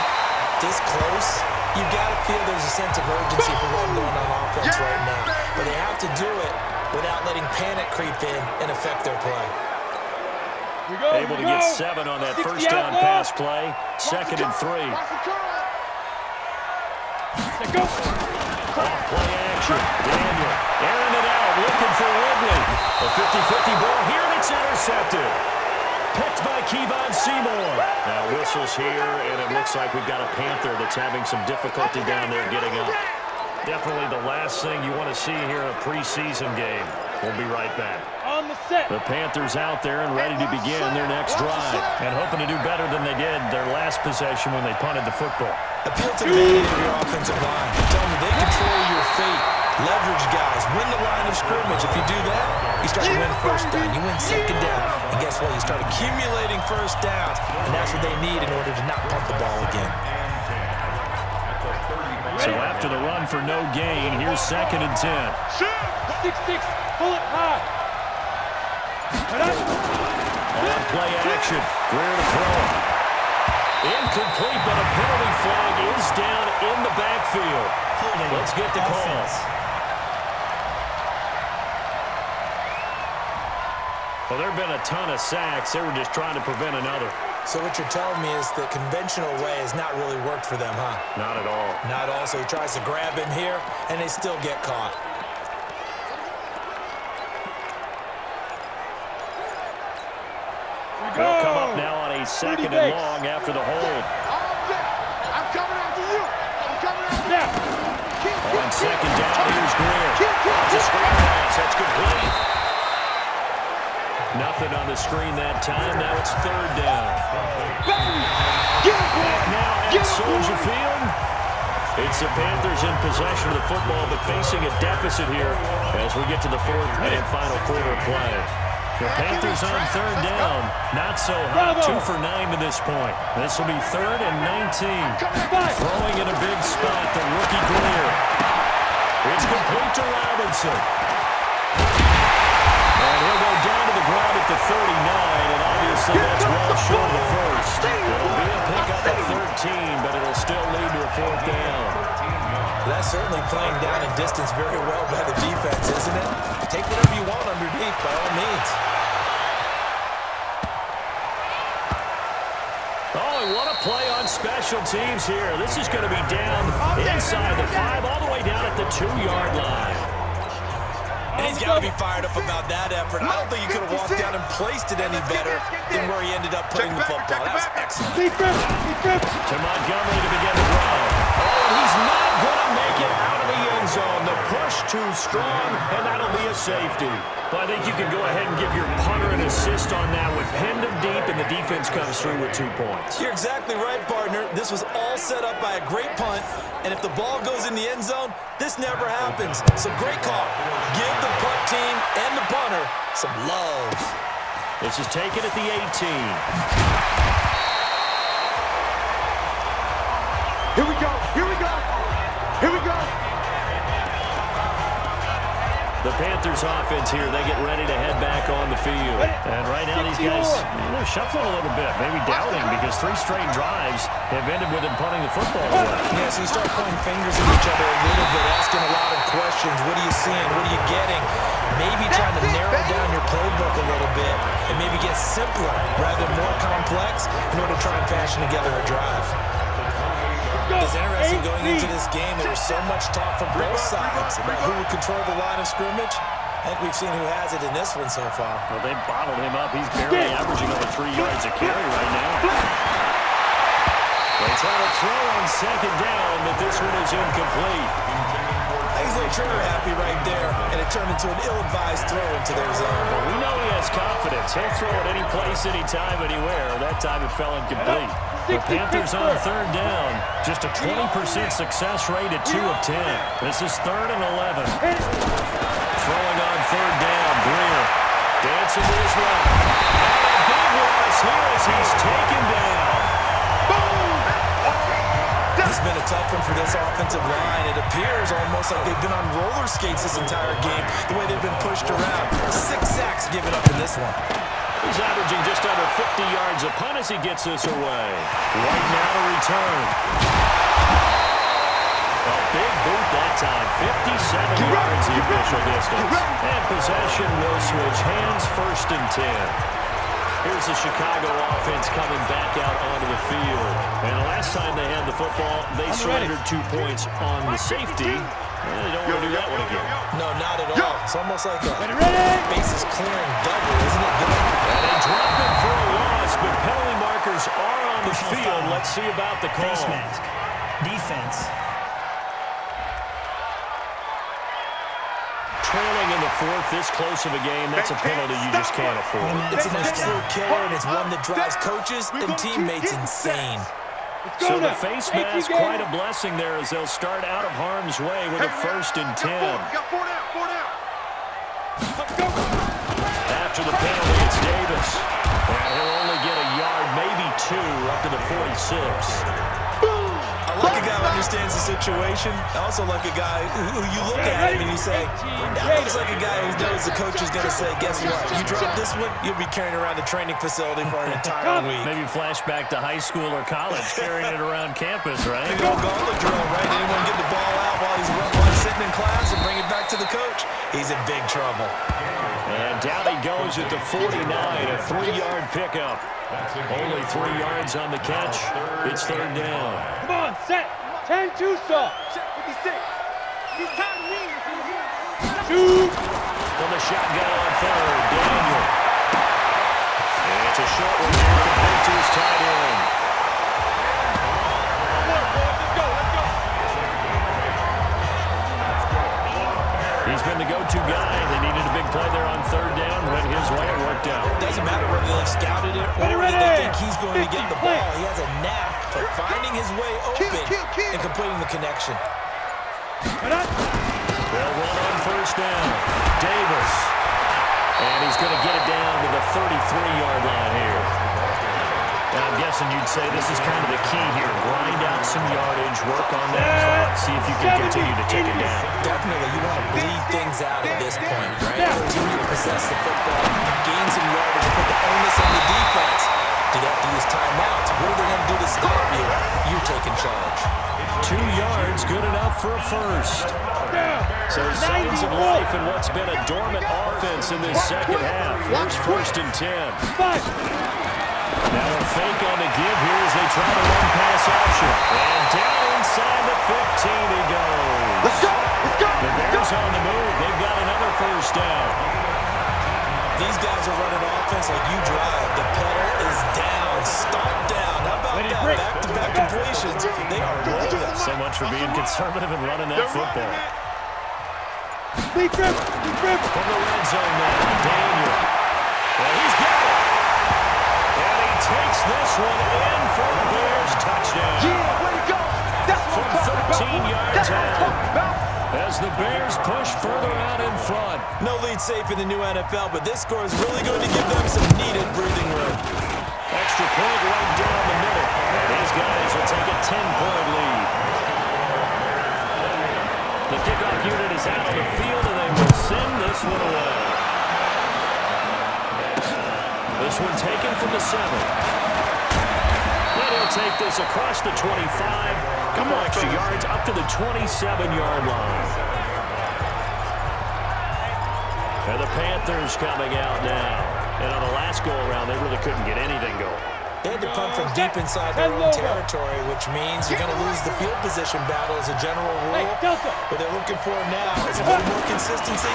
this close, you've got to feel there's a sense of urgency for them going on offense right now. But they have to do it without letting panic creep in and affect their play. Able to get 7 on that 1st down pass play. 2nd and 3. Go. Off-play action. Daniel airing it out, looking for Ridley. A 50-50 ball here, and it's intercepted. Picked by Kevon Seymour. Now whistles here, and it looks like we've got a Panther that's having some difficulty down there getting up. Definitely the last thing you want to see here in a preseason game. We'll be right back. On the set. The Panthers out there and ready to begin their next drive, and hoping to do better than they did their last possession when they punted the football. Appeal to the vanity of your offensive line. Tell them they control your fate. Leverage guys. Win the line of scrimmage. If you do that, you start to win 1st down. You win 2nd down. And guess what? You start accumulating 1st downs. And that's what they need in order to not punt the ball again. So after the run for no gain, here's 2nd and 10. 6-6. Pull it high. On play action. Greer to throw. Incomplete, but a penalty flag is down in the backfield. Let's get the call. Well, there have been a ton of sacks. They were just trying to prevent another. So what you're telling me is the conventional way has not really worked for them, huh? Not at all. Not all. So he tries to grab him here, and they still get caught. They'll come up now on a 2nd and long after the hold. I'm coming after you. I'm coming after you. On 2nd down, here's Greer. It's a screen pass. That's complete. Nothing on the screen that time. Now it's 3rd down. Back now at Soldier Field. It's the Panthers in possession of the football, but facing a deficit here as we get to the 4th and final quarter play. The Panthers on 3rd down. Not so hot. 2 for 9 to this point. This will be 3rd and 19. Throwing in a big spot, the rookie Greer. It's complete to Robinson. And he'll go down to the ground at the 39, and obviously that's well short of the first. It'll be a pickup at 13, but it'll still lead to a 4th down. That's certainly playing down in distance very well by the defense, isn't it? Take whatever you want underneath, by all means. Oh, and what a play on special teams here. This is going to be down inside the 5, all the way down at the 2-yard line. And he's got to be fired up about that effort. I don't think he could have walked down and placed it any better than where he ended up putting the football. That was excellent. To Montgomery to begin the drive. Oh, and he's not going to make it out of the end zone. The push too strong, and that'll be a safety. Well, I think you can go ahead and give your punter an assist on that with pinned him deep, and the defense comes through with 2 points. You're exactly right, partner. This was all set up by a great punt, and if the ball goes in the end zone, this never happens. So great call. Give the punt team and the punter some love. This is taken at the 18. Here we go. Here we go. Here we go. The Panthers offense here, they get ready to head back on the field. And right now these guys, they're shuffling a little bit, maybe doubting, because 3 straight drives have ended with them punting the football away. Yeah, so you start pointing fingers at each other a little bit, asking a lot of questions. What are you seeing? What are you getting? Maybe trying to narrow down your playbook a little bit and maybe get simpler rather than more complex in order to try and fashion together a drive. It's interesting going into this game. There was so much talk from both sides about who would control the line of scrimmage. I think we've seen who has it in this one so far. Well, they bottled him up. He's barely averaging over 3 yards a carry right now. They try to throw on 2nd down, but this one is incomplete. He's a little trigger happy right there, and it turned into an ill-advised throw into their zone. Well, we know he has confidence. He'll throw it any place, anytime, anywhere. That time it fell incomplete. The Panthers on 3rd down. Just a 20% success rate at 2 of 10. This is 3rd and 11. Throwing on 3rd down, Greer. Dancing to his left. And a big loss here as he's taken down. It's been a tough one for this offensive line. It appears almost like they've been on roller skates this entire game, the way they've been pushed around. 6 sacks given up in this one. He's averaging just under 50 yards a punt as he gets this away. Right now to return. A big boot that time. 57 yards the official distance. And possession will switch hands, 1st and 10. Here's the Chicago offense coming back out onto the field. And the last time they had the football, they surrendered 2 points on the safety. And they don't want to do that one again. No, not at all. It's almost like a bases clearing double, isn't it? And they drop it for a loss, but penalty markers are on the field. Let's see about the call. Face mask. Defense. Trailing in the 4th, this close of a game, that's a penalty you just can't afford. It's an absolute killer, and it's one that drives coaches and teammates insane. So the face mask, quite a blessing there as they'll start out of harm's way with a 1st and 10. After the penalty, it's Davis. And he'll only get a yard, maybe 2, up to the 46. I like a guy who understands the situation. I also like a guy who you look at him and you say, that looks like a guy who knows the coach is going to say, guess what? You drop this one, you'll be carrying around the training facility for an entire week. Maybe flashback to high school or college, carrying it around campus, right? The old gauntlet drill, right? Anyone get the ball out while he's sitting in class and bring it back to the coach? He's in big trouble. And down he goes at the 49, a 3-yard pickup. Only 3 yards on the catch. It's third down. Come on, set. 10-2 stop. Check 56. He's time to win. Shoot. From the shotgun on third, Daniel. And it's a short one there, complete to his tight end. He's been the go-to guy. They needed a big play there on third down. Went his way. It worked out. Doesn't matter whether they scouted it or whether they think he's going to get the ball. He has a knack for finding his way open and completing the connection. They'll run on first down. Davis. And he's going to get it down to the 33-yard line here. Now, I'm guessing you'd say this is kind of the key here. Grind out some yardage, work on that clock, see if you can continue to take it down. Definitely, you want to bleed things out at this point, right? Continue to possess the football, gain some yardage, put the onus on the defense. Do they have to use timeouts? What are they going to do to stop you? You're taking charge. 2 yards, good enough for a first. So signs of life in what's been a dormant offense in this second half. Here's first and 10. Now a fake on the give here as they try to run pass option. And down inside the 15 he goes. Let's go! Let's go! The Bears on the move. They've got another first down. These guys are running offense like you drive. The pedal is down, stop down. How about that? Back-to-back completions. They are rolling. So much for being conservative and running that football. Deep rip. From the red zone now, Daniel. Well, he's got it. And he takes this one in for the Bears touchdown. Yeah, way to go! That's what From 13 yards out. about. As the Bears push further out in front. No lead safe in the new NFL, but this score is really going to give them some needed breathing room. Extra point right down the middle. These guys will take a 10-point lead. The kickoff unit is out on the field, and they will send this one away. This one taken from the 7. Then he'll take this across the 25. Couple extra yards up to the 27-yard line. And the Panthers coming out now. And on the last go-around, they really couldn't get anything going. They had to punt from deep inside their own territory, which means you're going to lose the field position battle as a general rule. What they're looking for now is a little more consistency.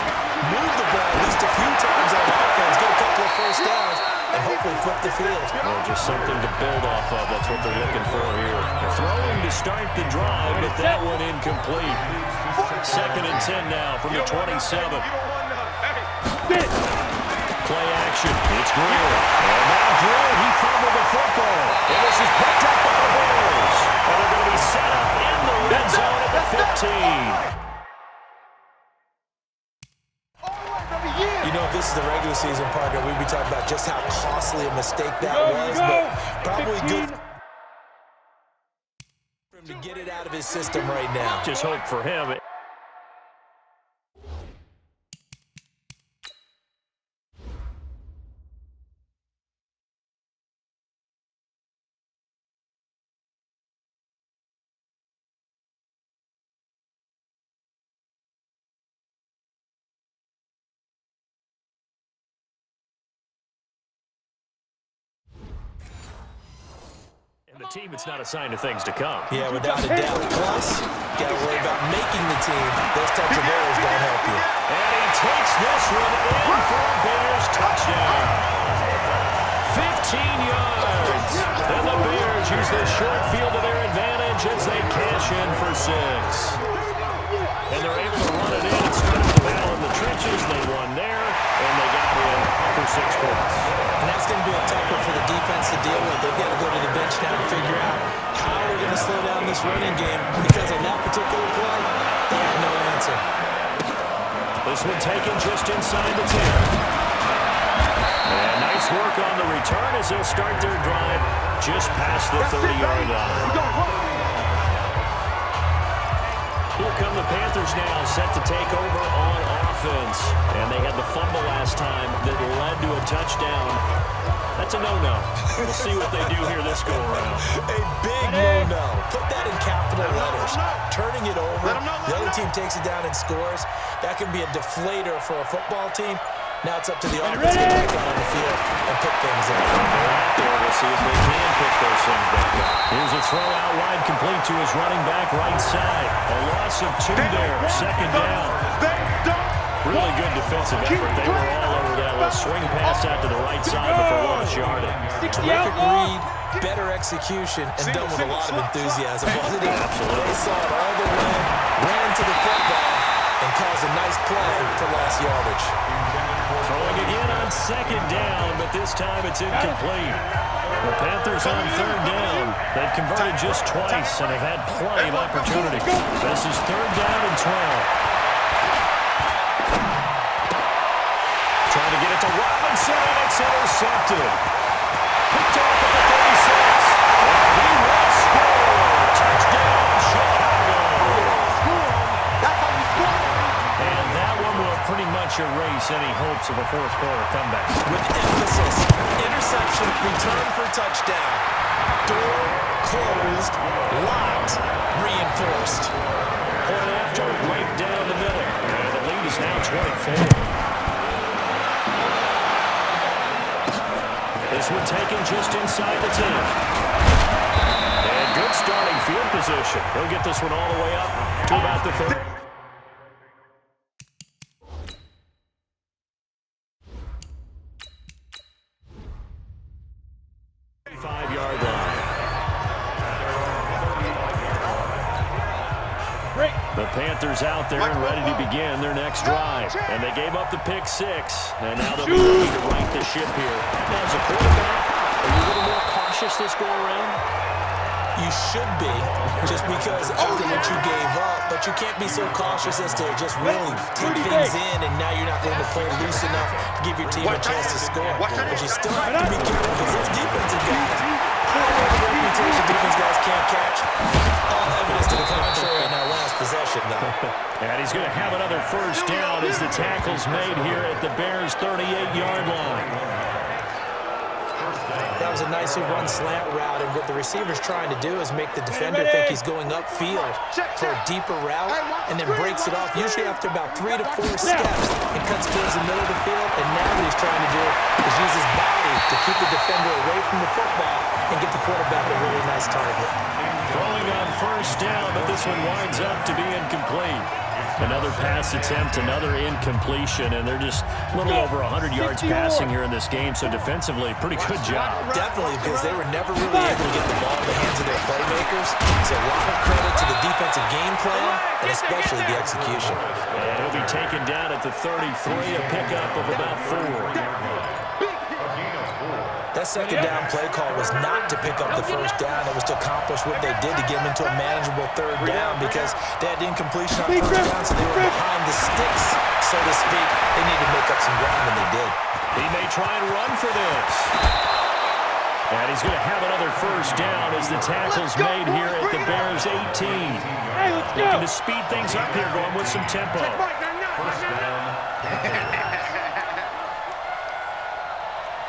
Move the ball at least a few times on offense, get a couple of first downs, and hopefully flip the field. Well, just something to build off of. That's what they're looking for here. Throwing to start the drive, but that one incomplete. Second and 10 now from the 27. Play action. It's Greer. And now Greer, he fumbled the football. And this is picked up by the Bears. And they're going to be set up in the red zone at the 15. You know, if this is the regular season, partner, we'd be talking about just how costly a mistake that was, but probably good for him to get it out of his system right now. Just hope for him. The team, it's not a sign of things to come. Yeah, without a doubt. Plus, got to worry about making the team. Those types of errors don't help you. And he takes this one in for a Bears touchdown. 15 yards. And the Bears use the short field to their advantage as they cash in for 6. And they're able to run it in and start the battle in the trenches. They won there, and they got in for 6 points. And that's going to be a tough one for the defense to deal with. They've got to go to the bench now and figure out how they're going to slow down this running game, because on that particular play, they have no answer. This one taken just inside the 10. And nice work on the return as they'll start their drive just past the 30-yard line. come the Panthers now, set to take over on offense. And they had the fumble last time that led to a touchdown. That's a no-no. We'll see what they do here this go-around. A big no-no. Put that in capital letters. Turning it over, the other team takes it down and scores. That can be a deflator for a football team. Now it's up to the offense to get back out on the field and pick things up. We'll see if they can pick those things back up. Here's a throw out wide, complete to his running back right side. A loss of 2 there, second down. Really good defensive effort. They were all over that little swing pass out to the right side before lost yardage. Terrific read, better execution, and done with a lot of enthusiasm, wasn't it? Absolutely. They saw it all the way, ran to the football, and caused a nice play for lost yardage. Throwing again on second down, but this time it's incomplete. The Panthers on third down. They've converted just twice and have had plenty of opportunity. This is third down and 12. Trying to get it to Robinson, and it's intercepted. Picked off at the 36. And he will score. Touchdown, Chicago. And that one will pretty much erase any hopes of a fourth quarter comeback. With emphasis, interception, return for touchdown. Door closed, locked, reinforced. Point after, right down the middle. And the lead is now 24. This one taken just inside the 10. And good starting field position. He'll get this one all the way up to about the 30. 5-yard line. The Panthers out there and ready to begin their next drive. And they gave up the pick 6. And now they'll be ready to right the ship here. Now, as a quarterback, are you a little more cautious this go-around? You should be, just because after what you gave up, but you can't be so cautious as to just really take things in, and now you're not going to play loose enough to give your team a chance to score. But you still have to be careful because those defensive guys, reputation defense guys can't catch. All evidence to the contrary in that last possession, though. And he's going to have another first down as the tackle's made here at the Bears' 38-yard line. That was a nicely run slant route, and what the receiver's trying to do is make the defender think he's going upfield for a deeper route, and then breaks it off, usually after about 3 to 4 steps, and cuts towards the middle of the field. And now what he's trying to do is use his body to keep the defender away from the football and get the quarterback a really nice target. Throwing on first down, but this one winds up to be incomplete. Another pass attempt, another incompletion, and they're just a little over 100 yards passing here in this game, so defensively, pretty good job. Definitely, because they were never really able to get the ball in the hands of their playmakers. So a lot of credit to the defensive game plan, and especially the execution. And he'll be taken down at the 33, a pickup of about 4. That second down play call was not to pick up the first down. It was to accomplish what they did to get them into a manageable third down, because they had incompletion on first down, so they were behind the sticks, so to speak. They needed to make up some ground, and they did. He may try and run for this. And he's going to have another first down as the tackle's made here at the Bears' 18. Hey, let's go. Looking to speed things up here, going with some tempo. First down.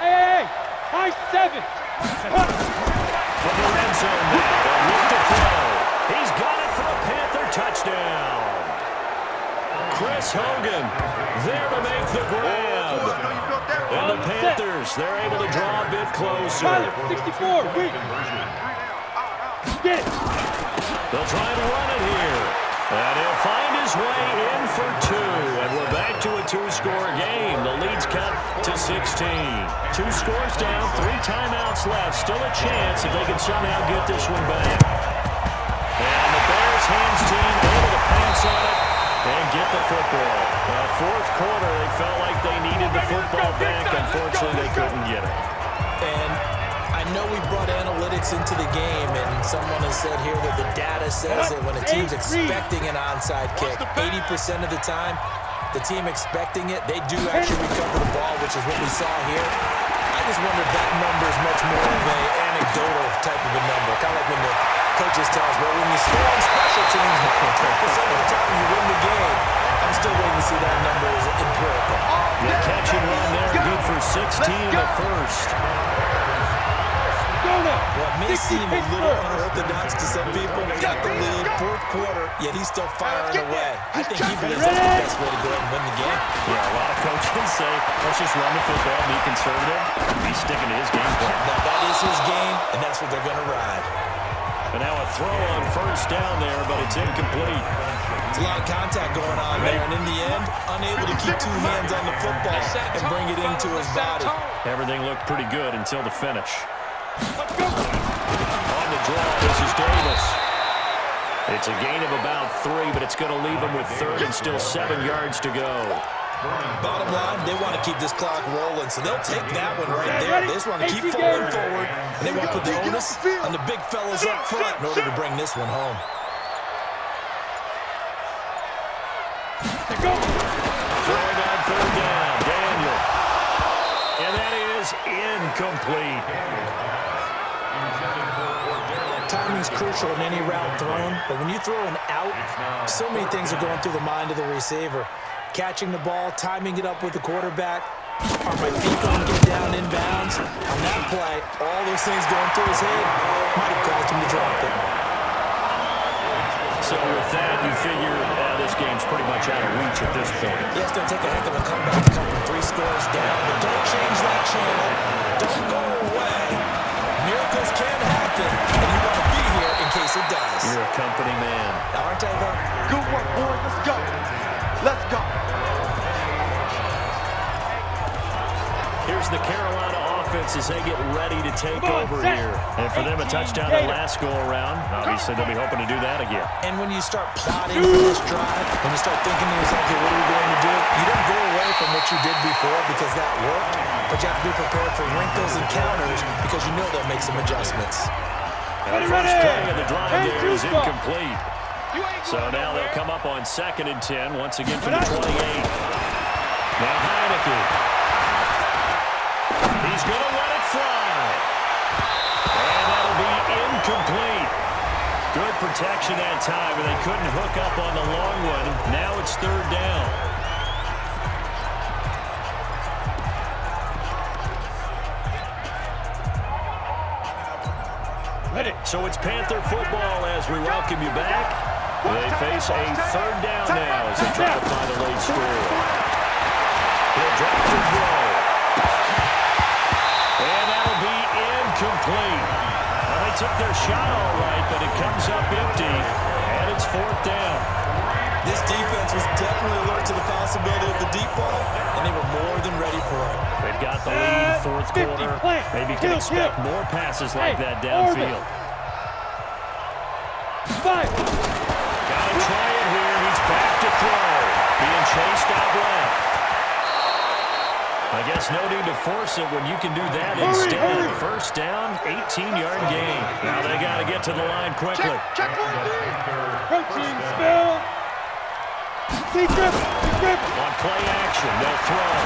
Hey, high 7. From the red zone now, they'll look to throw. He's got it for a Panther touchdown. Chris Hogan there to make the grab. And the Panthers, they're able to draw a bit closer. 64, wait. Get it. They'll try and run it here. And he'll find his way in for 2. And we're back to a 2-score game. The lead's cut to 16. 2 scores down, 3 timeouts left. Still a chance if they can somehow get this one back. And the Bears hands team able to pass on it and get the football. Fourth quarter, they felt like they needed the football back. Unfortunately, they couldn't get it. And I know we brought analytics into the game, and someone has said here that the data says that when a team's expecting an onside kick, 80% of the time, the team expecting it, they do actually recover the ball, which is what we saw here. I just wonder if that number is much more of an anecdotal type of a number. Kind of like when the coaches tell us, well, when you score on special teams, 100% of the time, team at first. What may seem a little unorthodox to some people, got the lead, fourth quarter, yet he's still firing away. I think he believes that's the best way to go ahead and win the game. Yeah, a lot of coaches say, let's just run the football, be conservative. He's sticking to his game plan. Now, that is his game, and that's what they're going to ride. And now a throw on first down there, but it's incomplete. There's a lot of contact going on there, and in the end, unable to keep two hands on the football and bring it into his body. Everything looked pretty good until the finish. On the draw, this is Davis. It's a gain of about 3, but it's going to leave him with third and still 7 yards to go. Bottom line, they want to keep this clock rolling, so they'll take that one right there. They just want to keep falling forward, and they want to put the onus on the big fellas up front in order to bring this one home. Throwing on third down, Daniel. And that is incomplete. Timing's crucial in any route thrown, but when you throw an out, so many things are going through the mind of the receiver. Catching the ball, timing it up with the quarterback. Are my feet going to get down inbounds? On that play, all those things going through his head might have caused him to drop it. So with that, you figure this game's pretty much out of reach at this point. Yeah, it's going to take a heck of a comeback to come from 3 scores down, but don't change that channel. Don't go away. Miracles can happen, and you want to be here in case it does. You're a company man. Aren't I, though? Good work, boys. Let's go. Let's go. Here's the Carolina offense as they get ready to take over here. And for them, a touchdown that last go-around. Obviously, they'll be hoping to do that again. And when you start plotting for this drive, when you start thinking to yourself, okay, what are we going to do? You don't go away from what you did before because that worked, but you have to be prepared for wrinkles and counters because you know they'll make some adjustments. And the first play of the drive there is incomplete. So now they'll come up on 2nd and 10, once again from the 28. Now Heineke. He's going to let it fly. And that'll be incomplete. Good protection that time, and they couldn't hook up on the long one. Now it's 3rd down. So it's Panther football as we welcome you back. They face a 3rd down now as they try to find a late score. He'll drop the throw. And that'll be incomplete. Well, they took their shot all right, but it comes up empty, and it's 4th down. This defense was definitely alert to the possibility of the deep ball, and they were more than ready for it. They've got the lead, 4th quarter. Maybe you can expect more passes like that downfield. Got to try it here. He's back to throw. Being chased out left. I guess no need to force it when you can do that instead. 1st down, 18-yard gain. Now they got to get to the line quickly. Check one. Protein spill. On play action, they'll throw.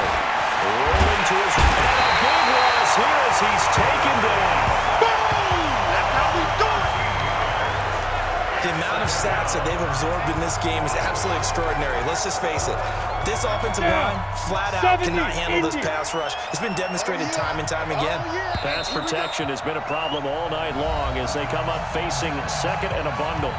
Rolling to his right. And a big loss here as he's taken down. Boom! That's how we do it. The amount of sacks that they've absorbed in this game is absolutely extraordinary. Let's just face it. This offensive line, flat out, cannot handle this pass rush. It's been demonstrated time and time again. Pass protection has been a problem all night long as they come up facing 2nd and a bundle.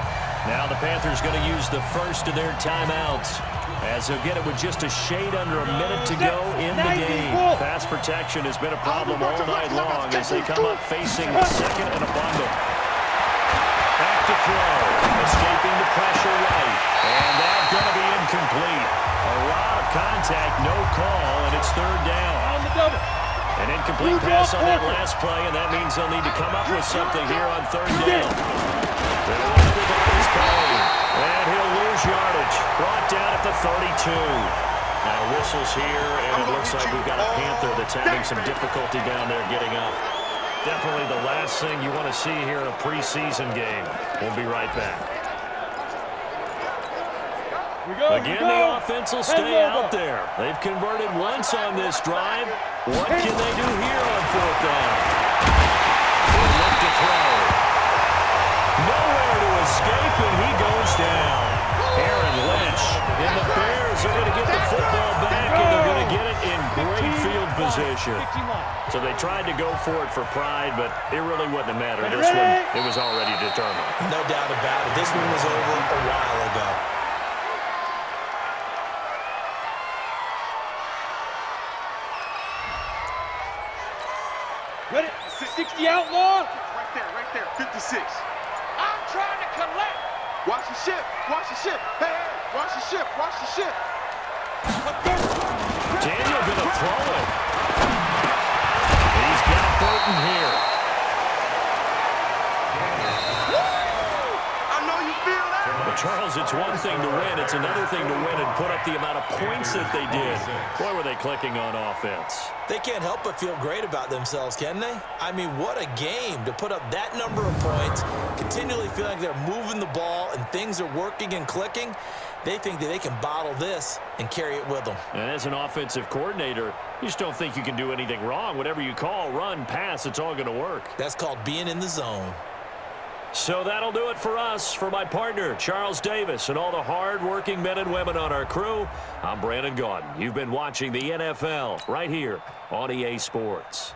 Now the Panthers going to use the first of their timeouts as they'll get it with just a shade under a minute to go in the game. Pass protection has been a problem all night long as they come up facing 2nd and a bundle. Back to throw, escaping the pressure right, and that's going to be incomplete. A lot of contact, no call, and it's 3rd down. On the double. An incomplete pass on that last play, and that means they'll need to come up with something here on 3rd down. And he'll lose yardage. Brought down at the 32. Now whistles here, and it looks like we've got a Panther that's having some difficulty down there getting up. Definitely the last thing you want to see here in a preseason game. We'll be right back. Again, the offense will stay out there. They've converted once on this drive. What can they do here on 4th down? They'll look to throw. Nowhere to escape, and he goes down. Aaron Lynch. And the Bears are going to get the football back, and they're going to get it in great field position. pressure. So they tried to go for it for pride, but it really wouldn't have mattered. Ready, This one, ready. it was already determined. No doubt about it. This one was over a while ago. Ready? 60 outlaw. Right there, 56. I'm trying to collect. Watch the ship, watch the ship. Hey, hey, watch the ship, watch the ship. Daniel gonna throw it. He's got Burton here. I know you feel that. But Charles, it's one thing to win. It's another thing to win and put up the amount of points that they did. Boy, were they clicking on offense. They can't help but feel great about themselves, can they? I mean, what a game to put up that number of points, continually feeling like they're moving the ball and things are working and clicking. They think that they can bottle this and carry it with them. And as an offensive coordinator, you just don't think you can do anything wrong. Whatever you call, run, pass, it's all going to work. That's called being in the zone. So that'll do it for us. For my partner, Charles Davis, and all the hard-working men and women on our crew, I'm Brandon Gaudin. You've been watching the NFL right here on EA Sports.